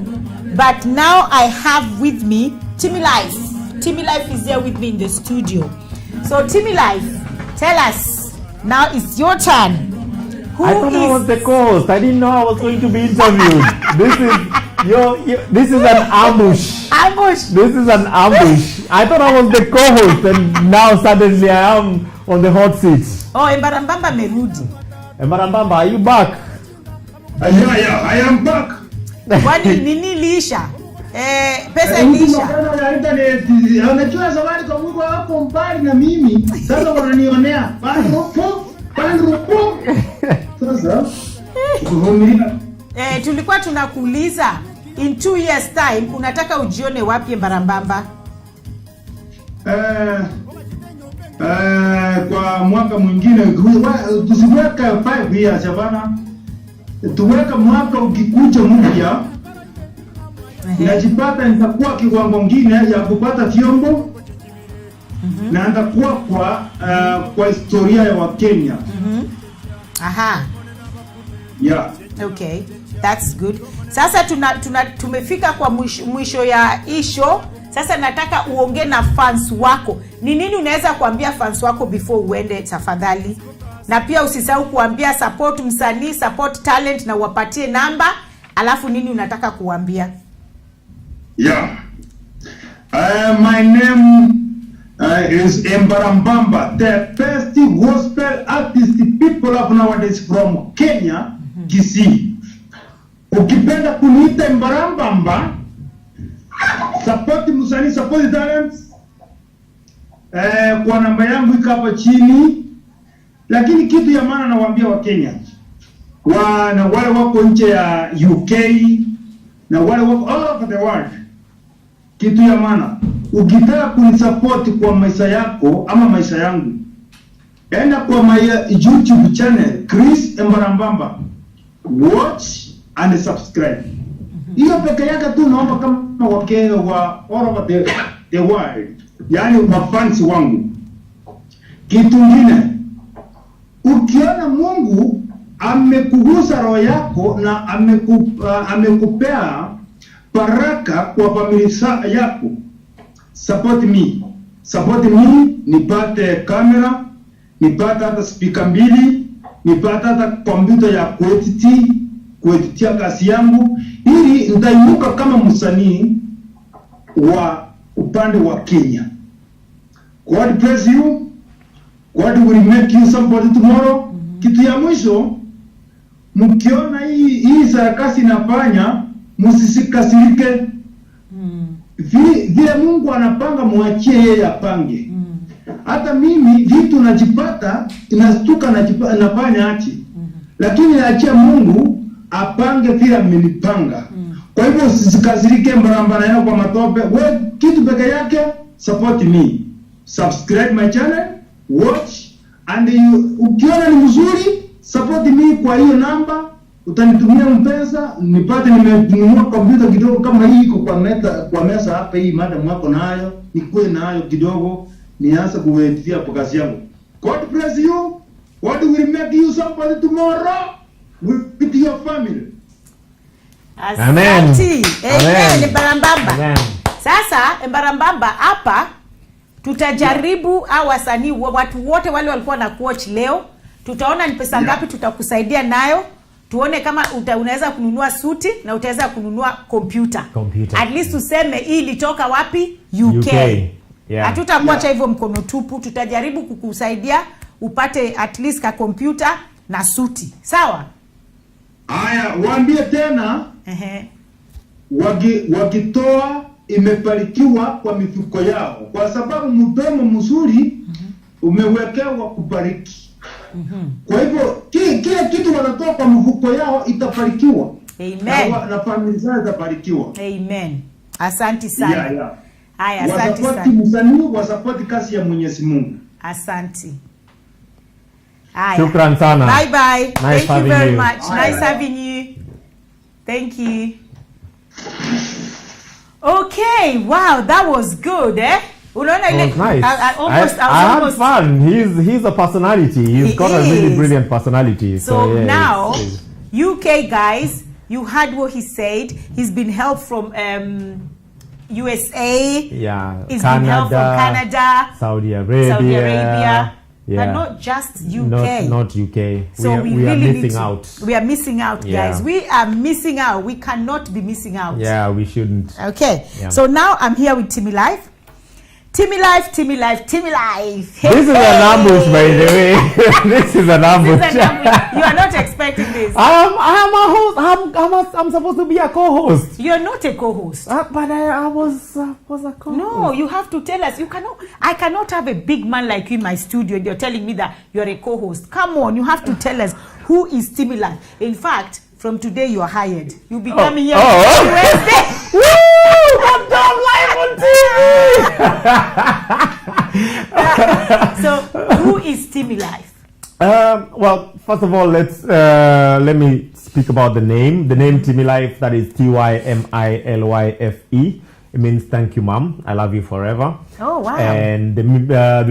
But now I have with me Timi Life. Timi Life is here with me in the studio. So Timi Life, tell us, now it's your turn. I thought I was the co-host. I didn't know I was going to be interviewed. This is an ambush. This is an ambush. I thought I was the co-host and now suddenly I am on the hot seat. Oh, Mbarambamba merudi. Mbarambamba, are you back? Yeah, I am back. Kwani nini liisha? Pesa ilisha. Unajua zawadi kwa Mungu hapo mbali na mimi. Sasa wananionea. Sasa tulikuwa tunakuuliza in 2 years time unataka ujione wapi Mbarambamba? Kwa mwaka mwingine tusiweka 5 years bana. Tuweka mwaka ukikuja mpya. Najipata nitakuwa kiwango ngine ya kupata vyombo. Na nitakuwa kwa historia ya Wakenya. Yeah. Okay, that's good. Sasa tumefika kwa mwisho ya isho. Sasa nataka uongee na fans wako. Ni nini unaweza kuambia fans wako before uende tafadhali? Na pia usisahau kuambia support msanii, support talent na uwapatie namba. Alafu nini unataka kuambia? Yeah. My name is Mbarambamba, the best gospel artist people of nowadays from Kenya, Kisii. Ukipenda kuniita Mbarambamba, support msanii, support talents. Kwa namba yangu iko hapa chini. Lakini kitu ya maana nawaambia wa Kenya, na wale wako nje ya UK na wale wako all over the world, kitu ya maana, ukitaka kunisupport kwa maisha yako ama maisha yangu, enda kwa my YouTube channel Chris Mbarambamba, watch and subscribe. Hiyo peke yake tu naomba kama Wakenya wa all over the world, yani mafans wangu. Kitu kingine, ukiona Mungu amekugusa roho yako na amekupea baraka kwa familia yako, support me, nipate kamera, nipate hata speaker 2, nipate hata kompyuta ya kueditia kazi yangu, ili nitainuka kama msanii wa upande wa Kenya. God bless you. God will make you somebody tomorrow. Kitu ya mwisho, mkiona hii sarakasi inafanya, msisikasirike. Vile Mungu anapanga, mwachie yeye apange. Hata mimi vitu najipata, inastuka nafanya achi. Lakini naachia Mungu apange vile amenipanga. Kwa hivyo usisikasirike mbarambara yao kwa matope. Wewe kitu peke yake, support me. Subscribe my channel, watch, and ukiona ni mzuri, support me kwa hiyo namba. Utanitumia mpesa, nipate nimenunua kompyuta kidogo kama hii iko kwa mesa hapa, hii madam wako nayo, nikuwe nayo kidogo, nianze kuwaitia kwa kazi yangu. God bless you. God will make you somebody tomorrow with your family. Amen. Amen. Mbarambamba. Amen. Sasa Mbarambamba hapa tutajaribu au wasanii watu wote wale walikuwa na coach leo, tutaona ni pesa ngapi tutakusaidia nayo, tuone kama unaweza kununua suti na utaweza kununua computer. At least useme hii ilitoka wapi? UK. Yeah. Hatutakuacha hivyo mkono tupu, tutajaribu kukusaidia upate at least ka computer na suti. Sawa? Aya, waambie tena. Wakitoa imebarikiwa kwa mifuko yao, kwa sababu mdomo mzuri umewekewa kubariki. Kwa hivyo kile kitu wanatoa kwa mifuko yao itabarikiwa. Amen. Na familia zao itabarikiwa. Amen. Asante sana. Haya, asante sana. Wasapoti msanii, wasapoti kazi ya Mwenyezi Mungu. Asante. Haya. Shukran sana. Bye bye. Nice Thank you very you. much. Nice having you. Thank you. Okay, wow, that was good, eh? Unaona ile nice. I had fun. He's a personality. He's got a really brilliant personality. So yeah, now, UK guys, you heard what he said. He's been helped from USA. Yeah. He's been helped from Canada, Saudi Arabia. Yeah. And not just UK. Not UK. So we are missing out. We are missing out, Yeah. guys. We are missing out. We cannot be missing out. Yeah, we shouldn't. Okay. Yeah. So now I'm here with Timmy Life. Timmy Life. Hey, This is an ambush, by the way. This is an ambush. You are not expecting this. I'm a host. I'm supposed to be a co-host. You're not a co-host. But I was a co-host. No, you have to tell us. You cannot. I cannot have a big man like you in my studio and you're telling me that you're a co-host. Come on, you have to tell us who is Timmy Life. In fact, from today you are hired. You'll be coming here. Woo! I'm done live on TV. So, who is Timmy Life? Well, first of all, let me speak about the name. The name Timmy Life, that is TYMILYFE. It means thank you, Mom. I love you forever. Oh, wow. And the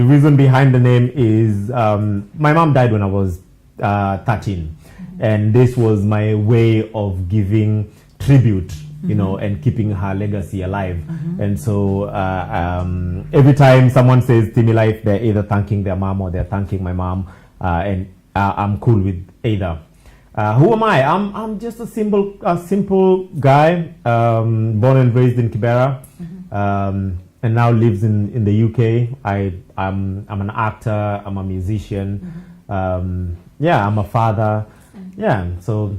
reason behind the name is my mom died when I was 13. And this was my way of giving tribute, you know, and keeping her legacy alive. And so every time someone says Timmy Life, they're either thanking their mom or they're thanking my mom. And I'm cool with either. Who am I? I'm just a simple guy, born and raised in Kibera, and now lives in the UK. I'm an actor. I'm a musician. Yeah, I'm a father. Yeah, so.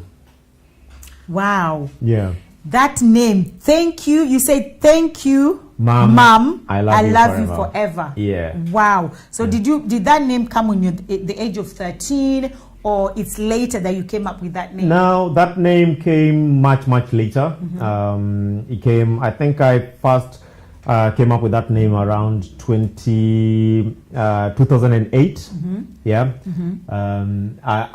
Wow. Yeah. That name, thank you. You say thank you, Mom. I love you forever. Yeah. Wow. So did that name come when you at the age of 13, or it's later that you came up with that name? No, that name came much later. It came. I think I first came up with that name around 2008. Yeah.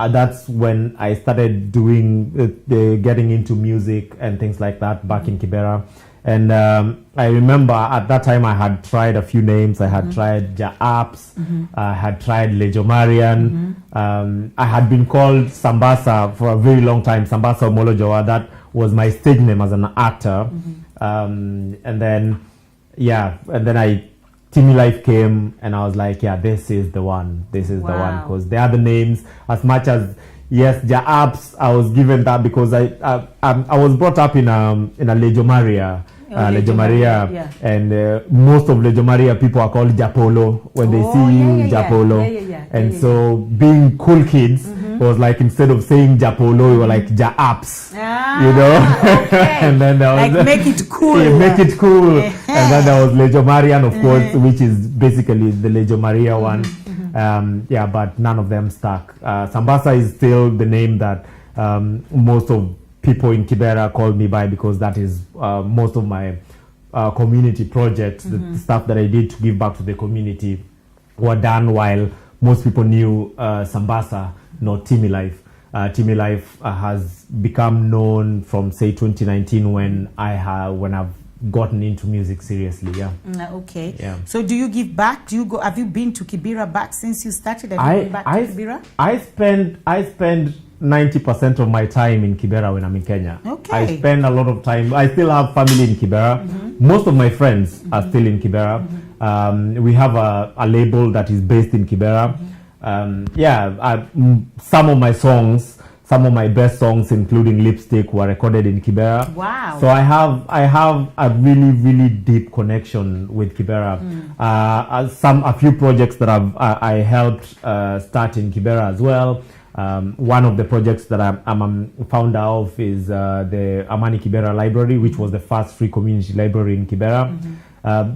That's when I started doing getting into music and things like that back in Kibera. And I remember at that time I had tried a few names. I had tried Ja Apps. I had tried Lejomarian. I had been called Sambasa for a very long time, Sambasa Omolojowa. That was my stage name as an actor. And then Timmy Life came, and I was like, yeah, this is the one. This is the one, because the other names, as much as yes, Jaap's, I was given that because I was brought up in a Legio Maria. Legio Maria, and most of Legio Maria people are called Japolo when they see you, Japolo. And so being cool kids was like, instead of saying Japolo, we were like Jaaps, you know. Okay. And then there was like make it cool. Make it cool. And then there was Legio Marian, of course, which is basically the Legio Maria one. But none of them stuck. Sambasa is still the name that most of people in Kibera call me by, because that is most of my community projects, the stuff that I did to give back to the community, were done while most people knew Sambasa, not Timmy Life. Timmy Life has become known from, say, 2019 when I've gotten into music seriously. Okay. Yeah. So do you give back? Have you been to Kibera back since you started? Have you been back to Kibera? I spend 90% of my time in Kibera when I'm in Kenya. Okay. I spend a lot of time. I still have family in Kibera. Most of my friends are still in Kibera. We have a label that is based in Kibera. Some of my best songs, including Lipstick, were recorded in Kibera. Wow. So I have a really, really deep connection with Kibera. A few projects that I helped start in Kibera as well. One of the projects that I'm a founder of is the Amani Kibera Library, which was the first free community library in Kibera.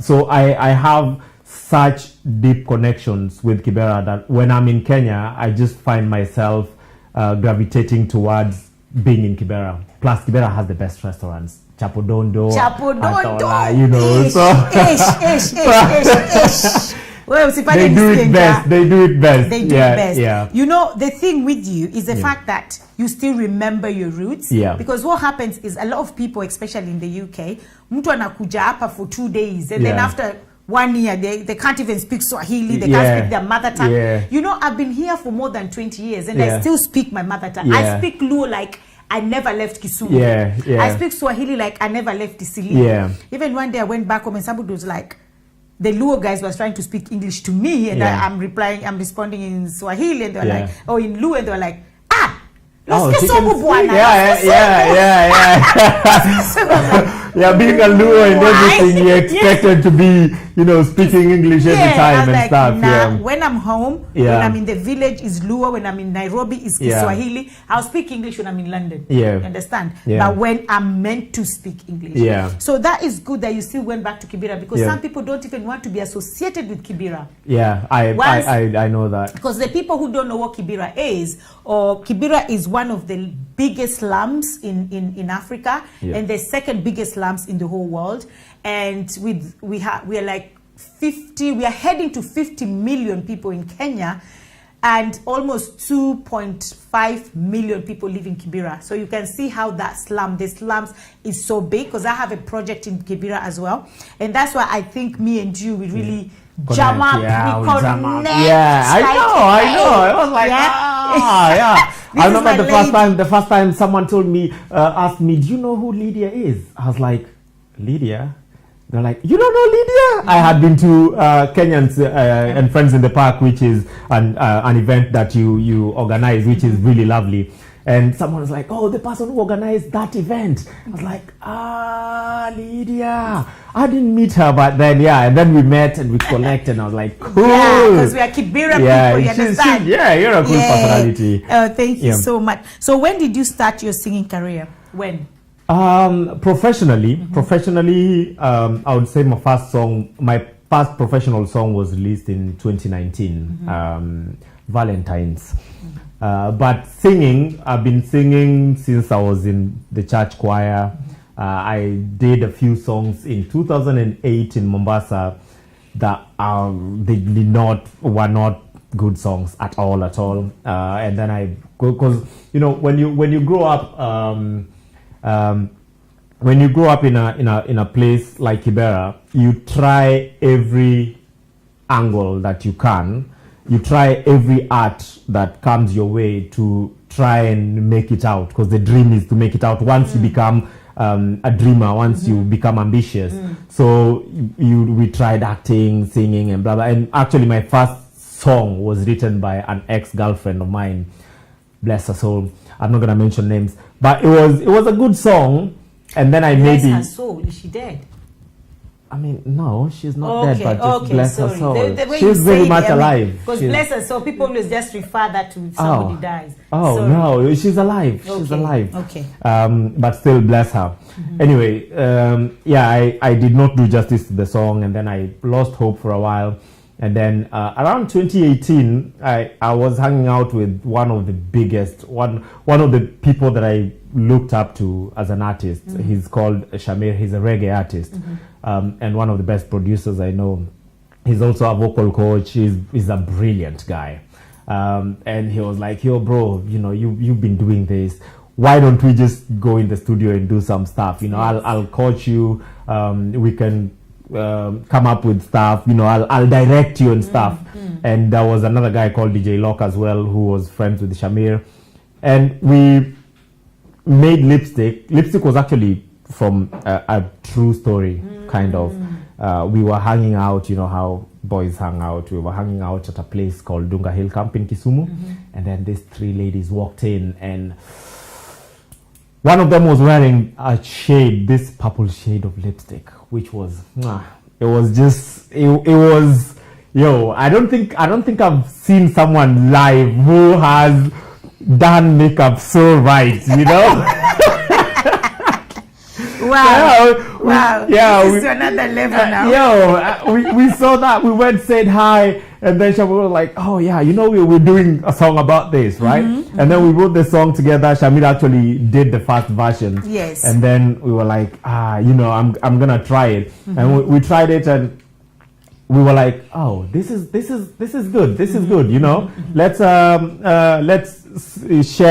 So I have such deep connections with Kibera that when I'm in Kenya, I just find myself gravitating towards being in Kibera. Plus, Kibera has the best restaurants. Chapodondo, Atola, you know. Well, they do it best. They do it best. They do it best. Yeah. You know, the thing with you is the fact that you still remember your roots. Yeah. Because what happens is a lot of people, especially in the UK, mtu anakuja hapa for 2 days, and then after 1 year, they can't even speak Swahili. They can't speak their mother tongue. Yeah. You know, I've been here for more than 20 years, and I still speak my mother tongue. I speak Luo like I never left Kisumu. I speak Swahili like I never left Isili. Even one day I went back home and somebody was like, the Luo guys was trying to speak English to me, and I'm responding in Swahili, and they were like, oh, in Luo, and they were like, being a Luo and everything, you're expected to be, speaking English every time and stuff. When I'm home, when I'm in the village is Luo, when I'm in Nairobi is Kiswahili. I'll speak English when I'm in London. You understand? But when I'm meant to speak English. So that is good that you still went back to Kibera, because some people don't even want to be associated with Kibera. I know that. Because the people who don't know what Kibera is, or Kibera is one of the biggest slums in Africa, and the second biggest slums in the whole world. And we are like 50, we are heading to 50 million people in Kenya, and almost 2.5 million people live in Kibera. So you can see how the slums is so big, because I have a project in Kibera as well. And that's why I think me and you, we really jam up, we connect. I know. I was like, I remember the first time someone told me, asked me, do you know who Lydia is? I was like, Lydia? They're like, you don't know Lydia? I had been to Kenyans and Friends in the Park, which is an event that you organize, which is really lovely. And someone was like, oh, the person who organized that event. I was like, Lydia. I didn't meet her, but then, and then we met and we connected, and I was like, cool. Yeah, because we are Kibera people, you understand? You're a cool personality. Thank you so much. So when did you start your singing career? When? Professionally, I would say my first professional song was released in 2019, Valentine's. But singing, I've been singing since I was in the church choir. I did a few songs in 2008 in Mombasa that were not good songs at all. And then because when you grow up, when you grow up in a place like Kibera, you try every angle that you can, you try every art that comes your way to try and make it out, because the dream is to make it out once you become a dreamer, once you become ambitious. So we tried acting, singing, and blah blah. And actually, my first song was written by an ex-girlfriend of mine, bless her soul. I'm not gonna mention names, but it was a good song. And then I Bless maybe, her soul. Is she dead? I mean, no, she's not dead, but just okay, bless sorry. her soul. The way She's you very say much it, alive. Because She's- bless her soul, people always just refer that to somebody dies. Oh Sorry. no, she's alive. She's Okay, alive. okay. But still, bless her. Anyway, yeah, I did not do justice to the song, and then I lost hope for a while. And then around 2018, I was hanging out with one of the biggest, one of the people that I looked up to as an artist. He's called Shamir. He's a reggae artist, and one of the best producers I know. He's also a vocal coach. He's a brilliant guy. And he was like, yo, bro, you know, you've been doing this. Why don't we just go in the studio and do some stuff? You know, I'll coach you. We can come up with stuff. You know, I'll direct you and stuff. And there was another guy called DJ Lock as well, who was friends with Shamir. And we made Lipstick. Lipstick was actually from a true story, kind of. We were hanging out, you know how boys hang out. We were hanging out at a place called Dunga Hill Camp in Kisumu. And then these three ladies walked in, and one of them was wearing a shade, this purple shade of lipstick, which was, it was just, it was, yo, I don't think I've seen someone live who has done makeup so right, you know? Wow. Wow. Yeah, This is to another level now. we saw that. We went, said hi, and then Shamir was like, oh yeah, you know, we're doing a song about this, right? And then we wrote the song together. Shamir actually did the first version. Yes. And then we were like, you know, I'm gonna try it. And we tried it, and we were like, oh, this is good. This is good, you know. Let's share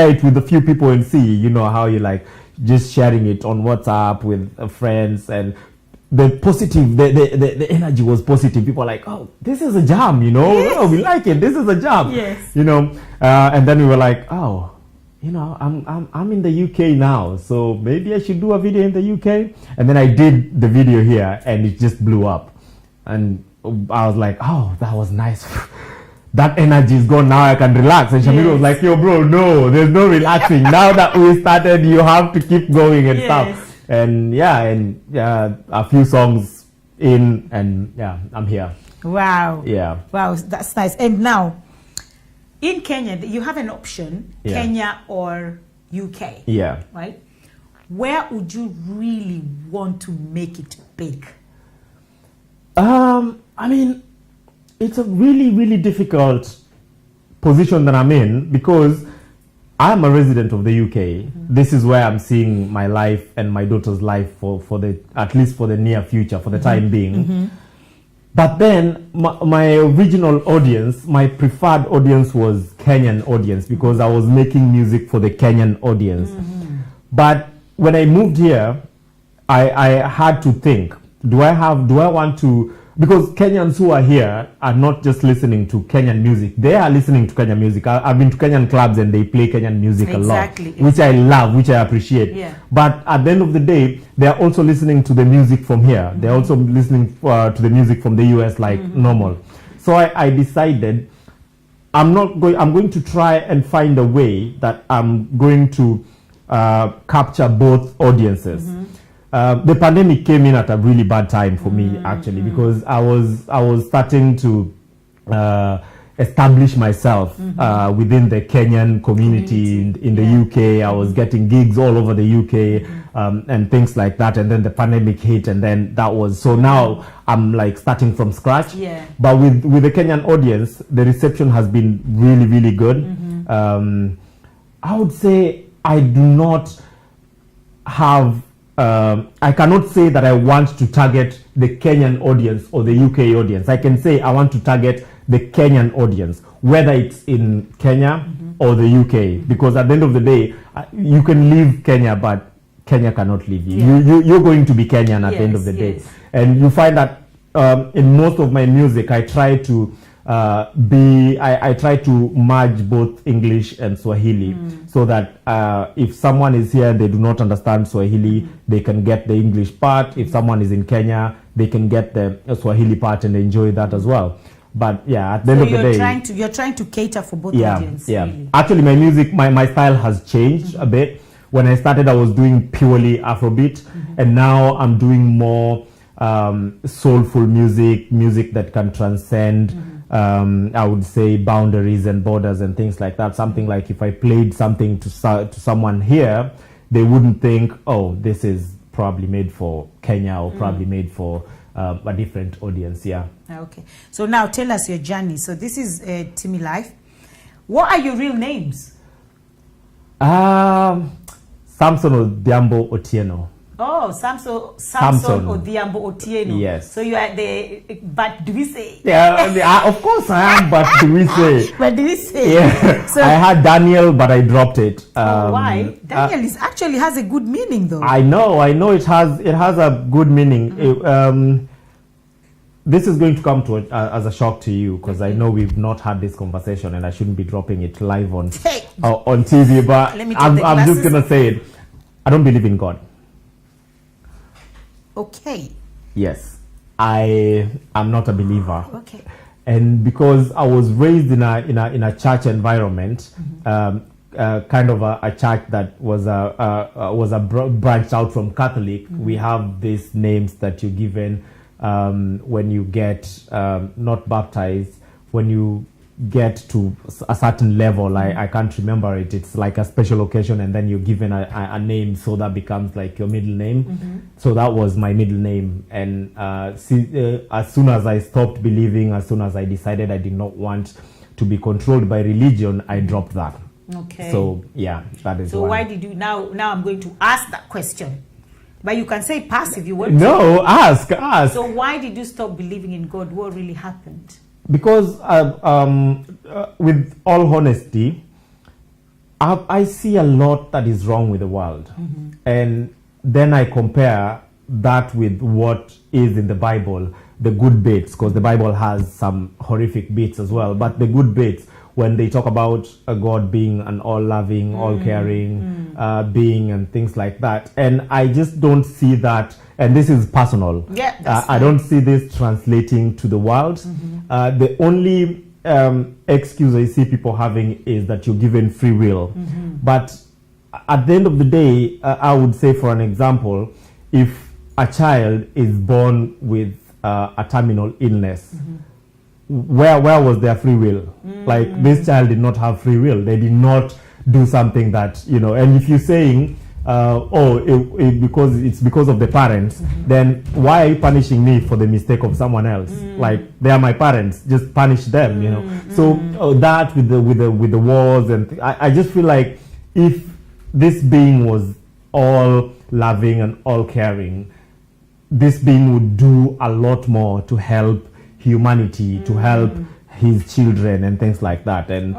it with a few people and see, you know, how you like just sharing it on WhatsApp with friends, and the positive, the energy was positive. People were like, oh, this is a jam, you know. Yes. Oh, we like it. This is a jam. Yes. You know. And then we were like, oh, you know, I'm in the UK now, so maybe I should do a video in the UK. And then I did the video here, and it just blew up. And I was like, oh, that was nice. That energy is gone, now I can relax. And Shamir was like, yo, bro, no, there's no relaxing. Now that we started, you have to keep going and stuff. And a few songs in, and yeah, I'm here. Wow. Yeah. Wow, that's nice. And now, in Kenya, you have an option, Yeah. Kenya or UK. Yeah. Right? Where would you really want to make it big? I mean, it's a really, really difficult position that I'm in, because I'm a resident of the UK. This is where I'm seeing my life and my daughter's life for the, at least for the near future, for the time being. But then my original audience, my preferred audience was Kenyan audience, because I was making music for the Kenyan audience. But when I moved here, I had to think, do I want to, because Kenyans who are here are not just listening to Kenyan music, they are listening to Kenyan music. I've been to Kenyan clubs and they play Kenyan music a lot, which I love, which I appreciate. Yeah. But at the end of the day, they are also listening to the music from here. They're also listening to the music from the US like normal. So I decided I'm going to try and find a way that I'm going to capture both audiences. The pandemic came in at a really bad time for me, actually, because I was starting to establish myself within the Kenyan community in the UK. I was getting gigs all over the UK and things like that. And then the pandemic hit, and then that was, so now I'm like starting from scratch. Yeah. But with the Kenyan audience, the reception has been really, really good. I would say I do not have, I cannot say that I want to target the Kenyan audience or the UK audience. I can say I want to target the Kenyan audience, whether it's in Kenya or the UK, because at the end of the day, you can leave Kenya, but Kenya cannot leave you. You're going to be Kenyan at the end of the day. And you find that in most of my music, I try to I try to merge both English and Swahili so that if someone is here and they do not understand Swahili, they can get the English part. If someone is in Kenya, they can get the Swahili part and enjoy that as well. But yeah, at the end of the day, you're trying to cater for both yeah, audiences. yeah. Really. Actually, my music, my style has changed a bit. When I started, I was doing purely Afrobeat, and now I'm doing more soulful music that can transcend. I would say boundaries and borders and things like that. Something like if I played something to someone here, they wouldn't think, oh, this is probably made for Kenya or probably made for a different audience. Yeah. Okay. So now tell us your journey. So this is Timmy Life. What are your real names? Samson Odhiambo Otieno. Oh, Samson Odhiambo Otieno. Yes. So you are the, but do we say? Yeah, of course I am, but do we say? But do we say? Yeah. So, I had Daniel, but I dropped it. why? Daniel is actually has a good meaning, though. I know it has a good meaning. This is going to come to as a shock to you, because I know we've not had this conversation, and I shouldn't be dropping it live on TV. But I'm just gonna say it. I don't believe in God. Okay. Yes, I am not a believer. Okay. And because I was raised in a church environment, kind of a church that was branched out from Catholic, we have these names that you're given when you get not baptized, when you get to a certain level. I can't remember it. It's like a special occasion, and then you're given a name, so that becomes like your middle name. So that was my middle name. And as soon as I stopped believing, as soon as I decided I did not want to be controlled by religion, I dropped that. Okay. So yeah, that is so why did you now I'm going to ask that question, but you can say pass if you want. No, ask. So why did you stop believing in God? What really happened? Because with all honesty, I see a lot that is wrong with the world, and then I compare that with what is in the Bible, the good bits, because the Bible has some horrific bits as well, but the good bits, when they talk about a God being an all-loving, all-caring being and things like that. And I just don't see that, and this is personal. Yeah, I don't see this translating to the world. The only excuse I see people having is that you're given free will. But at the end of the day, I would say, for an example, if a child is born with a terminal illness, where was their free will? Like, this child did not have free will. They did not do something that, and if you're saying, because it's because of the parents, then why are you punishing me for the mistake of someone else? Like, they are my parents, just punish them, So that with the wars, and I just feel like if this being was all loving and all caring, this being would do a lot more to help humanity, to help his children and things like that. And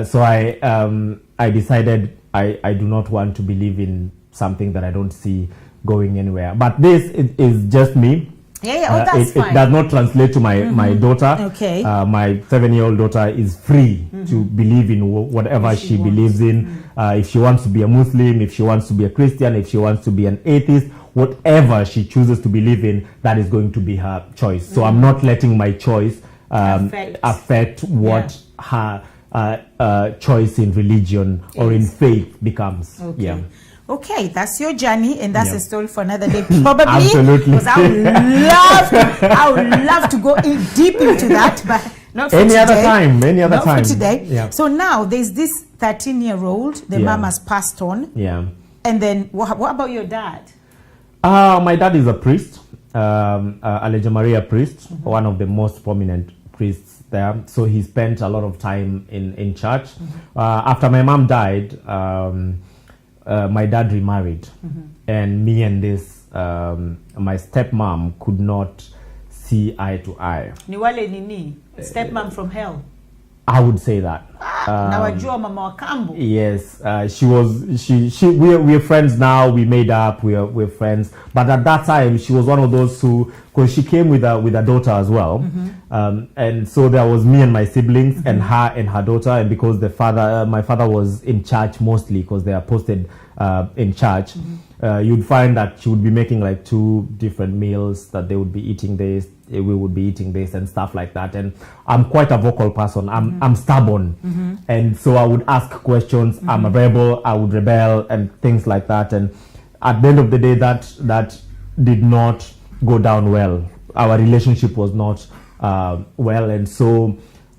so I decided I do not want to believe in something that I don't see going anywhere. But this is just me. That's fine. It does not translate to my daughter. Okay. My 7-year-old daughter is free to believe in whatever she believes in. If she wants to be a Muslim, if she wants to be a Christian, if she wants to be an atheist, whatever she chooses to believe in, that is going to be her choice. So I'm not letting my choice affect what her choice in religion or in faith becomes. Okay. Yeah. Okay, that's your journey, and that's a story for another day, probably. Absolutely. Because I would love to go deep into that, but not for Any today. other time. Not for today. Yeah. So now there's this 13-year-old. The mom has passed on. Yeah. And then what about your dad? My dad is a priest, Aleja Maria priest, one of the most prominent priests there. So he spent a lot of time in church. After my mom died, my dad remarried, and me and this my stepmom could not see eye to eye. Ni wale nini? Stepmom from hell. I would say that. Na wajua mama wa kambo. Yes, we're friends now. We made up. We're friends. But at that time, she was one of those who, because she came with a daughter as well, and so there was me and my siblings, and her and her daughter. And because my father was in church mostly, because they are posted in church, you'd find that she would be making like 2 different meals, that they would be eating this, we would be eating this, and stuff like that. And I'm quite a vocal person. I'm stubborn, and so I would ask questions. I'm a rebel. I would rebel and things like that. And at the end of the day, that did not go down well. Our relationship was not well, and so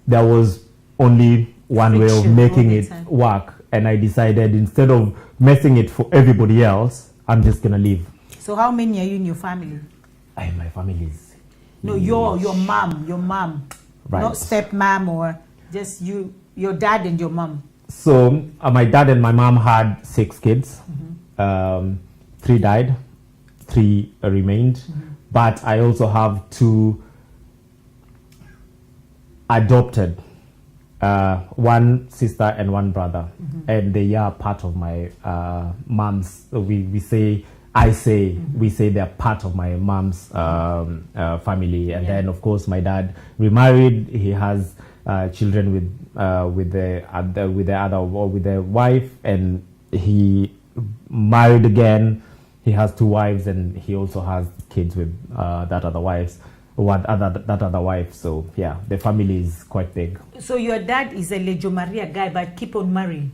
there was only one way of making it work. And I decided, instead of messing it for everybody else, I'm just gonna leave. So how many are you in your family? My family is... No, your mom. Right. Not stepmom, or just you, your dad and your mom. So my dad and my mom had 6 kids. 3 died, 3 remained. But I also have 2 adopted, 1 sister and 1 brother, and they are part of my mom's. We say they're part of my mom's family. And then of course my dad remarried. He has children with the wife, and he married again. He has 2 wives, and he also has kids with that other wife. So yeah, the family is quite big. So your dad is a Legio Maria guy, but keep on marrying.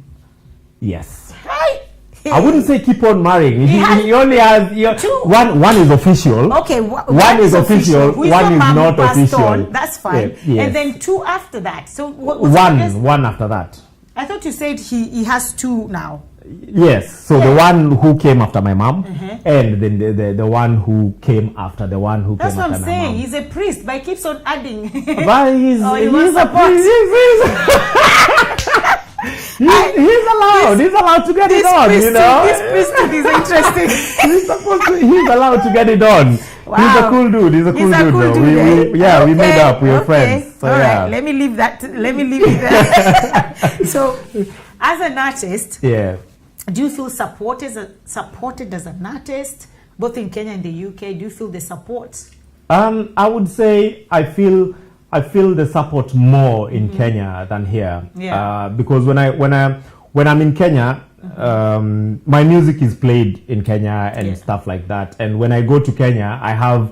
Yes. Hi. I wouldn't say keep on marrying. He only has 2. One is official. Okay, one is official. Who is one your is mom not passed official. on? That's fine. Yes. And then 2 after that. So one after that. I thought you said he has 2 now. Yes. So the one who came after my mom, and then the one who came after the one who That's came after my mom. what I'm saying. He's a priest, but he keeps on adding. But he's a priest. He's allowed. He's allowed to get it on. This priesthood is interesting. He's allowed to get it on. Wow. He's a cool dude. He's a cool dude. We made up. We were friends. So, all yeah. right. Let me leave it there. So, as an artist, yeah, do you feel supported as an artist, both in Kenya and the UK? Do you feel the support? I would say I feel the support more in Kenya than here. Yeah. Because when I'm in Kenya, my music is played in Kenya and stuff like that. And when I go to Kenya, I have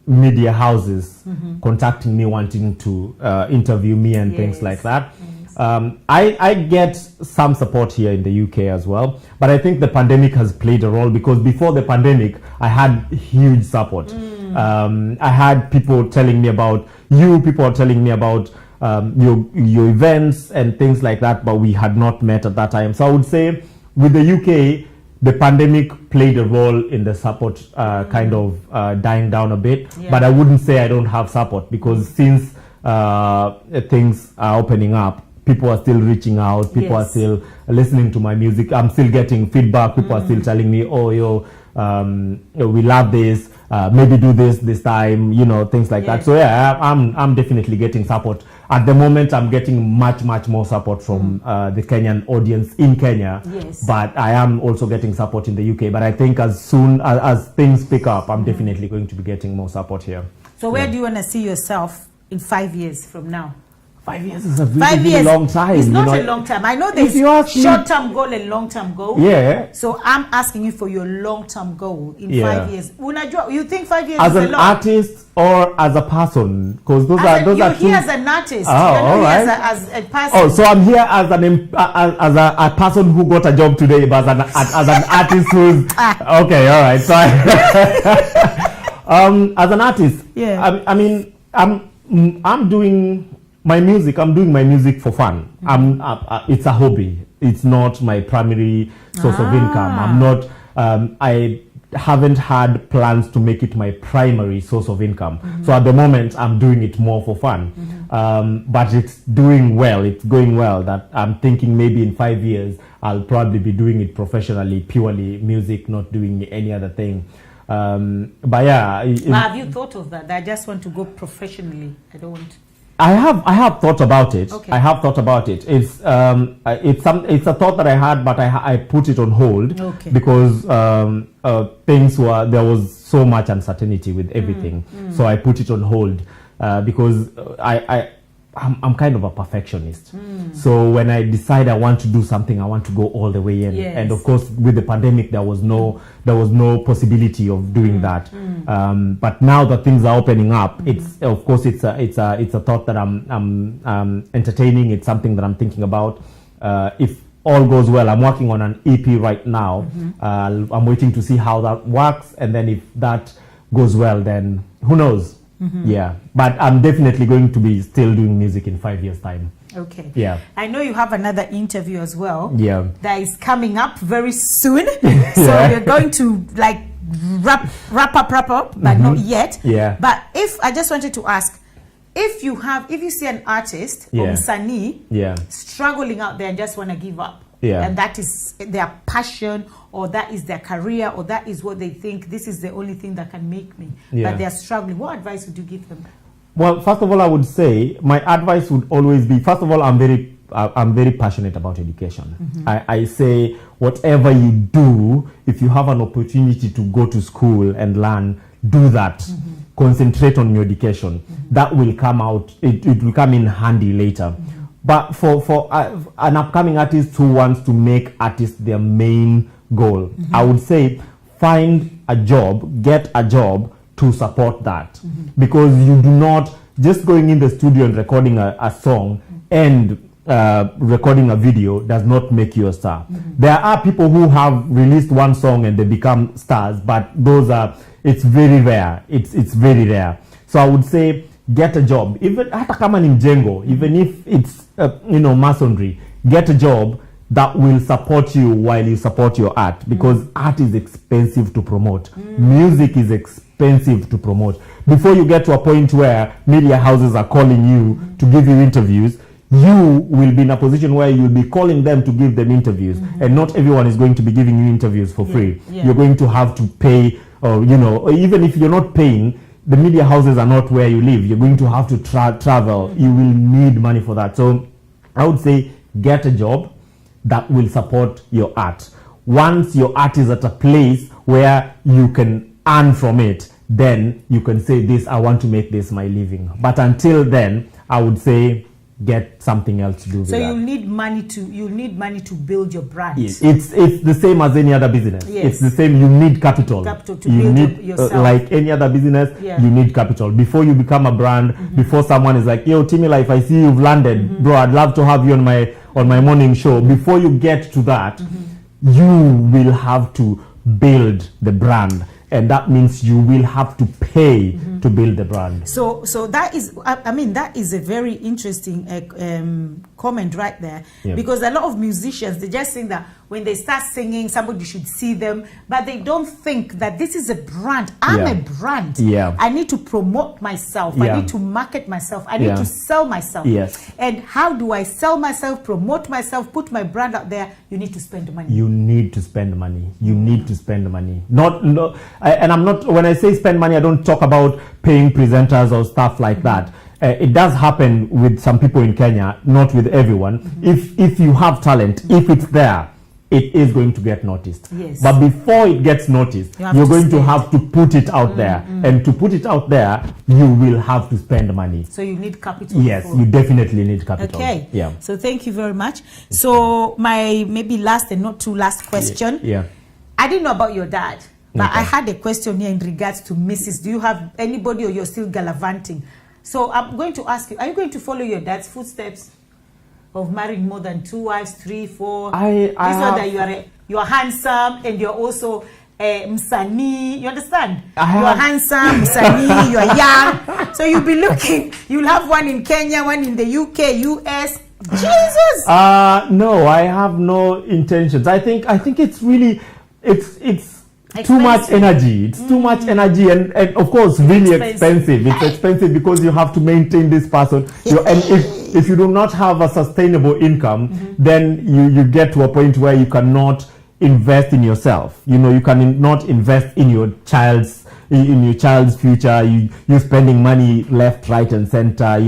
media houses contacting me, wanting to interview me and things like that. I get some support here in the UK as well, but I think the pandemic has played a role, because before the pandemic I had huge support. I had people telling me about you, people are telling me about your events and things like that, but we had not met at that time. So I would say with the UK, the pandemic played a role in the support kind of dying down a bit, but I wouldn't say I don't have support, because since things are opening up, people are still reaching out, people are still listening to my music, I'm still getting feedback, people are still telling me, oh, we love this, maybe do this time, things like that. So yeah, I'm definitely getting support. At the moment, I'm getting much more support from the Kenyan audience in Kenya, but I am also getting support in the UK. But I think as soon as things pick up, I'm definitely going to be getting more support here. So where do you want to see yourself in 5 years from now? 5 years is a really long time. It's not a long time. I know there's short-term goal and long-term goal. Yeah. So I'm asking you for your long-term goal in 5 years. You think 5 years as is a lot? As an artist or as a person? Because those are you're two. here as an artist. Oh, all right. As a person. Oh, so I'm here as as a person who got a job today, but as an artist who's okay. All right. So as an artist, I mean, I'm doing my music. I'm doing my music for fun. It's a hobby. It's not my primary source of income. I'm not. I haven't had plans to make it my primary source of income. So at the moment, I'm doing it more for fun. But it's doing well. It's going well. That I'm thinking maybe in 5 years, I'll probably be doing it professionally, purely music, not doing any other thing. But yeah. Have you thought of that? I just want to go professionally. I don't want. I have thought about it. Okay. I have thought about it. It's a thought that I had, but I put it on hold. Okay. Because there was so much uncertainty with everything. So I put it on hold because I'm kind of a perfectionist. So when I decide I want to do something, I want to go all the way in. Yes. And of course, with the pandemic, there was no possibility of doing that. But now that things are opening up, it's of course it's a thought that I'm entertaining. It's something that I'm thinking about. If all goes well, I'm working on an EP right now. I'm waiting to see how that works, and then if that goes well, then who knows? Yeah, but I'm definitely going to be still doing music in 5 years' time. Okay. Yeah. I know you have another interview as well. Yeah. That is coming up very soon. So Yeah. we're going to like wrap up, but not yet. Yeah. But if I just wanted to ask, if you see an artist or Yeah. Msanii Yeah. struggling out there and just want to give up, Yeah. and that is their passion, or that is their career, or that is what they think, this is the only thing that can make me, Yeah. but they're struggling, what advice would you give them? Well, first of all, I would say my advice would always be, first of all, I'm very passionate about education. I say whatever you do, if you have an opportunity to go to school and learn, do that. Concentrate on your education. That will come out, it will come in handy later. But for an upcoming artist who wants to make artists their main goal, I would say find a job, get a job to support that. Because you do not, just going in the studio and recording a song and recording a video does not make you a star. There are people who have released one song and they become stars, but it's very rare. It's very rare. So I would say get a job, even hata kama ni mjengo, even if it's masonry, get a job that will support you while you support your art, because art is expensive to promote. Music is expensive to promote. Before you get to a point where media houses are calling you to give you interviews, you will be in a position where you'll be calling them to give them interviews, and not everyone is going to be giving you interviews for free. Yeah. You're going to have to pay, or even if you're not paying, the media houses are not where you live. You're going to have to travel. You will need money for that. So I would say get a job that will support your art. Once your art is at a place where you can earn from it, then you can say, I want to make this my living. But until then, I would say get something else to do with So that. you'll need money to build your brand. Yes. It's the same as any other business. Yes. It's the same. You need capital. To build yourself. Like any other business, Yeah. you need capital. Before you become a brand, before someone is like, yo, Timila, if I see you've landed, bro, I'd love to have you on my morning show. Before you get to that, you will have to build the brand. And that means you will have to pay to build the brand. So that is, I mean, that is a very interesting comment right there. Yeah. Because a lot of musicians, they just think that when they start singing, somebody should see them, but they don't think that this is a brand. I'm Yeah. a brand. Yeah. I need to promote myself. Yeah. I need to market myself. I need Yeah. to sell myself. Yes. And how do I sell myself, promote myself, put my brand out there? You need to spend money. You need to spend money. You need to spend money. And I'm not, when I say spend money, I don't talk about paying presenters or stuff like that. It does happen with some people in Kenya, not with everyone. If you have talent, if it's there, it is going to get noticed. Yes. But before it gets noticed, You have you're to going to spend. have to put it out there. And to put it out there, you will have to spend money. So you need capital. Yes, for- you definitely need capital. Okay. Yeah. So thank you very much. So my maybe last and not too last question. Yeah. I didn't know about your dad, but Okay. I had a question here in regards to Mrs. Do you have anybody, or you're still gallivanting? So I'm going to ask you, are you going to follow your dad's footsteps of marrying more than 2 wives, 3, 4? I This one have- that you are handsome and you're also Msanii. You understand? I have- You are handsome, Msanii, you are young. So you'll be looking, you'll have one in Kenya, one in the UK, US. Jesus! No, I have no intentions. I think it's really it's too much Expensive. energy. It's too much energy, and of course really expensive. It's expensive because you have to maintain this person. And if you do not have a sustainable income, then you get to a point where you cannot invest in yourself. You cannot invest in your child's future. You're spending money left, right, and center.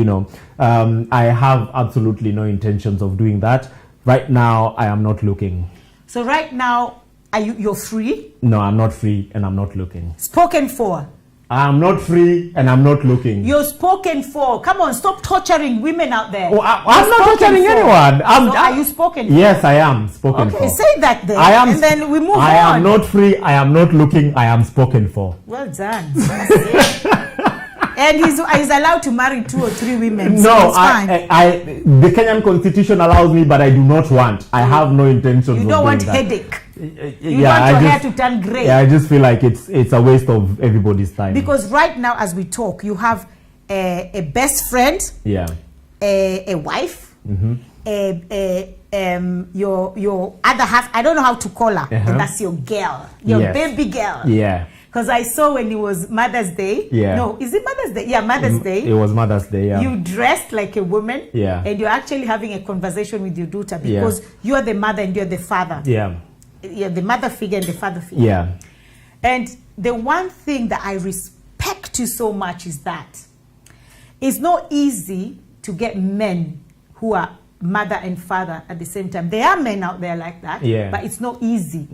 I have absolutely no intentions of doing that. Right now, I am not looking. So right now, you're free? No, I'm not free and I'm not looking. Spoken for. I'm not free and I'm not looking. You're spoken for. Come on, stop torturing women out there. Oh, I'm not torturing anyone. Are you spoken for? Yes, I am spoken for. Okay, say that then. I am, and then we move on. I am not free. I am not looking. I am spoken for. Well done. And he's allowed to marry 2 or 3 women. So No, it's fine. the Kenyan constitution allows me, but I do not want. I have no intention. You don't want headache. You Yeah, want your hair to turn grey. Yeah, I just feel like it's a waste of everybody's time. Because right now, as we talk, you have a best friend, yeah, a wife, your other half. I don't know how to call her. Uh-huh. And that's your girl, your Yes. baby girl. yeah. Because I saw when it was Mother's Day. Yeah. No, is it Mother's Day? Yeah, Mother's Day. It was Mother's Day. Yeah. You dressed like a woman. Yeah. And you're actually having a conversation with your daughter because you're the mother and you're the father. yeah. You're the mother figure and the father figure. Yeah. And the one thing that I respect you so much is that it's not easy to get men who are mother and father at the same time. There are men out there like that, Yeah. but it's not easy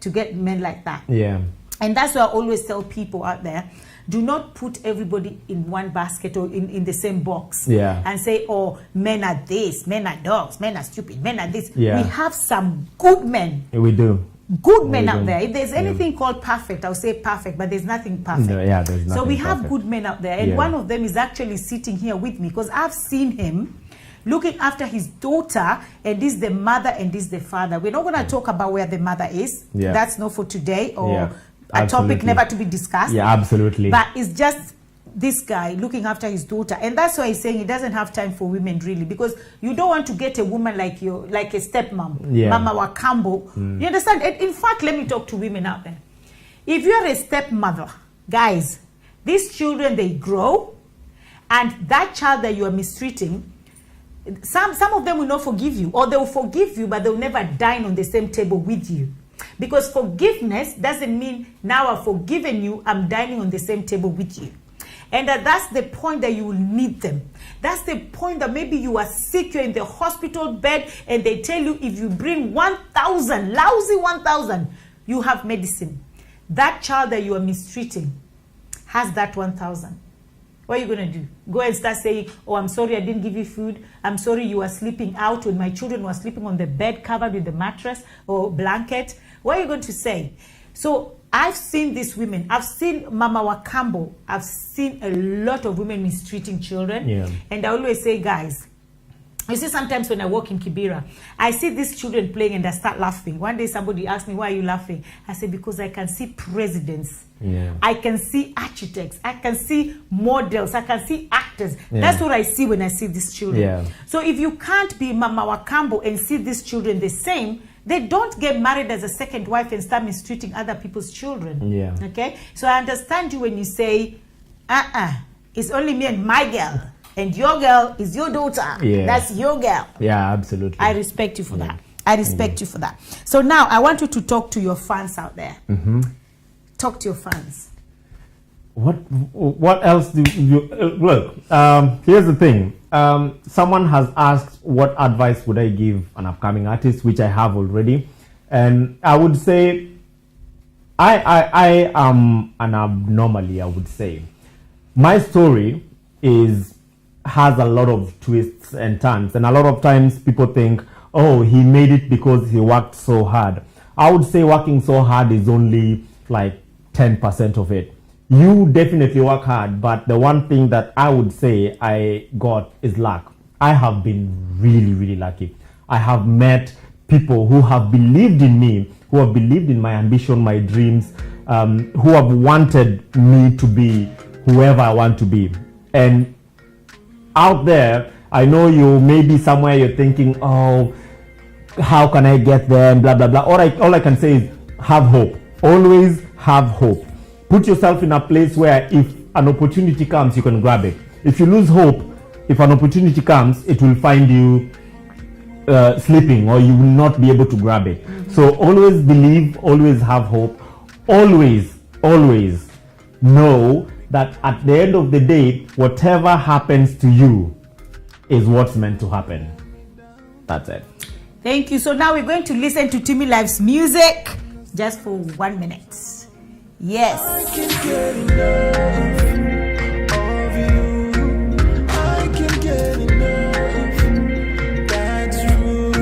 to get men like that. Yeah. And that's why I always tell people out there, do not put everybody in one basket or in the same box. Yeah. And say, oh, men are this, men are dogs, men are stupid, men are this. Yeah. We have some good men. We do. Good men out do. there. If there's anything called perfect, I'll say perfect, but there's nothing perfect. No, yeah, there's So nothing we have perfect. good men out there, and Yeah. one of them is actually sitting here with me because I've seen him looking after his daughter, and this is the mother and this is the father. We're not going to talk about where the mother is. Yeah. That's not for today, or Yeah, a topic absolutely. never to be discussed. Yeah, absolutely. But it's just this guy looking after his daughter, and that's why he's saying he doesn't have time for women really, because you don't want to get a woman like you, like a stepmom, Yeah. Mama Wakambo. You understand? And in fact, let me talk to women out there. If you're a stepmother, guys, these children, they grow, and that child that you are mistreating, some of them will not forgive you, or they will forgive you, but they'll never dine on the same table with you. Because forgiveness doesn't mean now I've forgiven you, I'm dining on the same table with you. And that's the point that you will need them. That's the point that maybe you are sick, you're in the hospital bed, and they tell you if you bring 1,000, lousy 1,000, you have medicine. That child that you are mistreating has that 1,000. What are you going to do? Go and start saying, oh, I'm sorry I didn't give you food. I'm sorry you were sleeping out when my children were sleeping on the bed covered with the mattress or blanket. What are you going to say? So I've seen these women. I've seen Mama Wakambo. I've seen a lot of women mistreating children. Yeah. And I always say, guys, you see, sometimes when I walk in Kibera, I see these children playing and I start laughing. One day somebody asked me, why are you laughing? I said, because I can see presidents. Yeah. I can see architects. I can see models. I can see actors. Yeah. That's what I see when I see these children. Yeah. So if you can't be Mama Wakambo and see these children the same, they don't get married as a second wife and start mistreating other people's children. Yeah. Okay? So I understand you when you say, it's only me and my girl. And your girl is your daughter. Yeah. That's your girl. Yeah, absolutely. I respect you for that. I respect you for that. So now I want you to talk to your fans out there. Talk to your fans. What else do you look? Here's the thing. Someone has asked what advice would I give an upcoming artist, which I have already, and I would say I am an abnormally. I would say my story has a lot of twists and turns, and a lot of times people think, oh, he made it because he worked so hard. I would say working so hard is only like 10% of it. You definitely work hard, but the one thing that I would say I got is luck. I have been really, really lucky. I have met people who have believed in me, who have believed in my ambition, my dreams, who have wanted me to be whoever I want to be. And out there, I know you may be somewhere you're thinking, oh, how can I get there, and blah, blah, blah. All I can say is have hope. Always have hope. Put yourself in a place where if an opportunity comes, you can grab it. If you lose hope, if an opportunity comes, it will find you sleeping, or you will not be able to grab it. So always believe, always have hope, always know that at the end of the day, whatever happens to you, is what's meant to happen. That's it. Thank you. So now we're going to listen to Timmy Live's music just for 1 minute. Yes. I can't get enough of you. I can't get enough. That's true.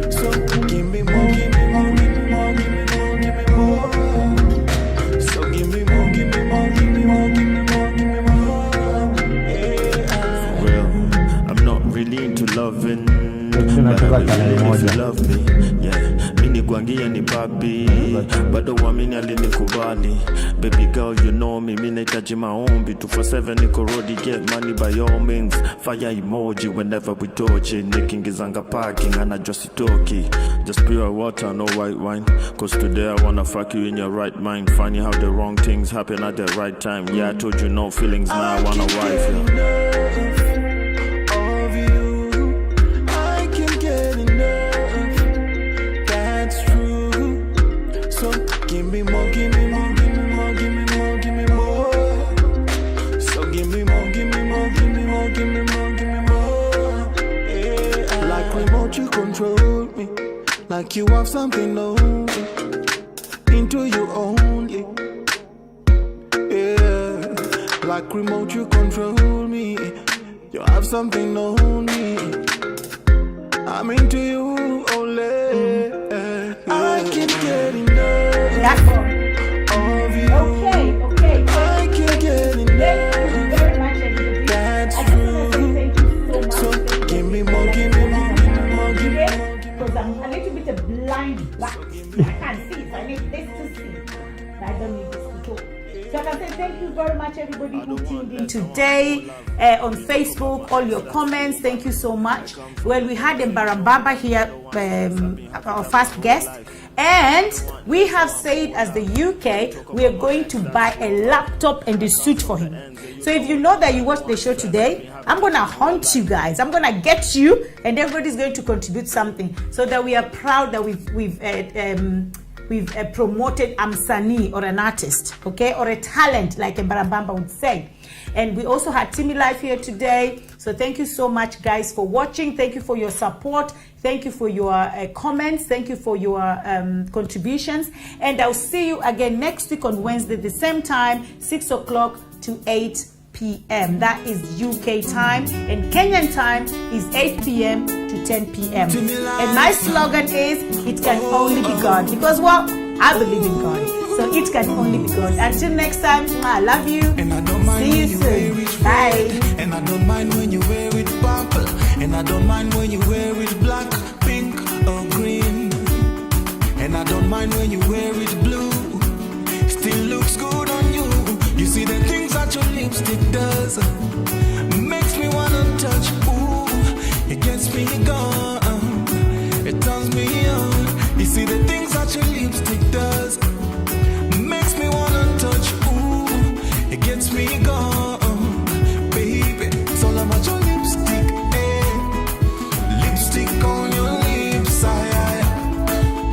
So give me more, give me more, give me more, give me more, give me more. So give me more, give me more, give me more, give me more, give me more. Yeah. For real, I'm not really into loving. But I really if you love me, yeah. Mini guangia ni papi, bado wamini alinikubali. Baby girl, you know me, mini taji maombi. 247 niko rodi, get money by all means. Fire emoji whenever we touching. Nikingizanga parking, anajua sitoki. Just pure water, no white wine. Cause today I wanna fuck you in your right mind. Funny how the wrong things happen at the right time. Yeah, I told you no feelings, now I wanna wife you. Give me more, give me more, give me more, give me more, give me more. So give me more, give me more, give me more, give me more, give me more. Yeah. Like remote you control me, like you have something on me, into you only. Yeah. Like remote you control me, you have something on me, I'm into you only. I can't get enough. That's all. Of you. Okay. I can't get enough. Thank you very much, everybody. That's I just want to say thank you so much. So give me more, give me more, give me more, give me more. Because I'm a little bit blind black. I can't see, so I need this to see. I don't need this to talk. So I can say thank you very much, everybody who tuned in today on Facebook. All your comments, thank you so much. Well, we had Mbarambaba here, our first guest. And we have said, as the UK, we are going to buy a laptop and a suit for him. So if you know that you watched the show today, I'm going to hunt you guys. I'm going to get you, and everybody's going to contribute something so that we are proud that we've promoted Amsani, or an artist, okay, or a talent, like Mbarambamba would say. And we also had Timmy Live here today. So thank you so much, guys, for watching. Thank you for your support. Thank you for your comments. Thank you for your contributions. And I'll see you again next week on Wednesday, the same time, 6 o'clock to 8 p.m. That is UK time. And Kenyan time is 8 p.m. to 10 p.m. And my slogan is, it can only be God. Because, well, I believe in God. So it can only be God. Until next time, I love you. And I don't mind see you soon. Bye. And I don't mind when you wear it purple. And I don't mind when you wear it black, pink, or green. And I don't mind when you wear it blue. Still looks good on you. You see the things that your lipstick does. Makes me wanna touch. Ooh, it gets me gone. It turns me on. You see the things that your lipstick does. Makes me wanna touch. Ooh, it gets me gone. Baby, it's all about your lipstick. Lipstick on your lips,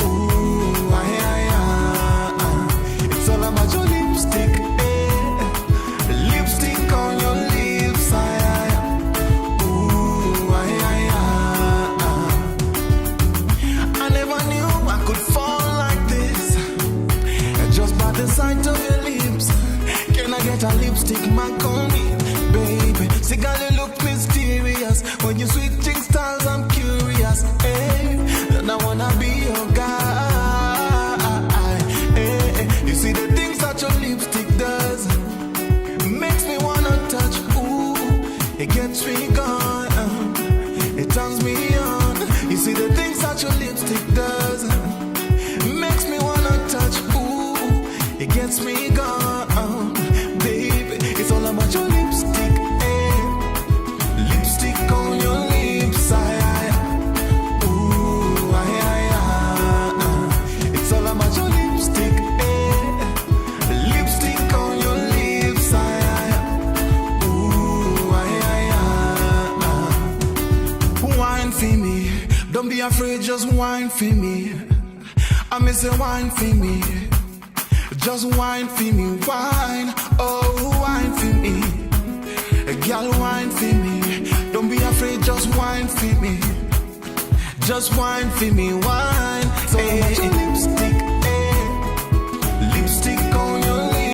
ooh, it's all about your lipstick, lipstick on your lips, ooh, I never knew I could fall like this, just by the sight of your lips. Can I get a lipstick mark on me, baby? See, girl, you look mysterious when you're switching styles. I'm curious, and I wanna be your guy. You see the things that your lipstick does, makes me wanna touch. Ooh, it gets me gone. It turns me on. You see the things that your lipstick does, makes me wanna touch. Ooh, it gets me gone. Baby, it's all about your lipstick. Lipstick on your lips, ooh, it's all about your lipstick, lipstick on your lips, ooh, wine for me, don't be afraid, just wine for me. I miss a wine for me, just wine for me, wine, oh, wine for me, girl, wine for me. Don't be afraid, wine for me. Just wine for me, wine.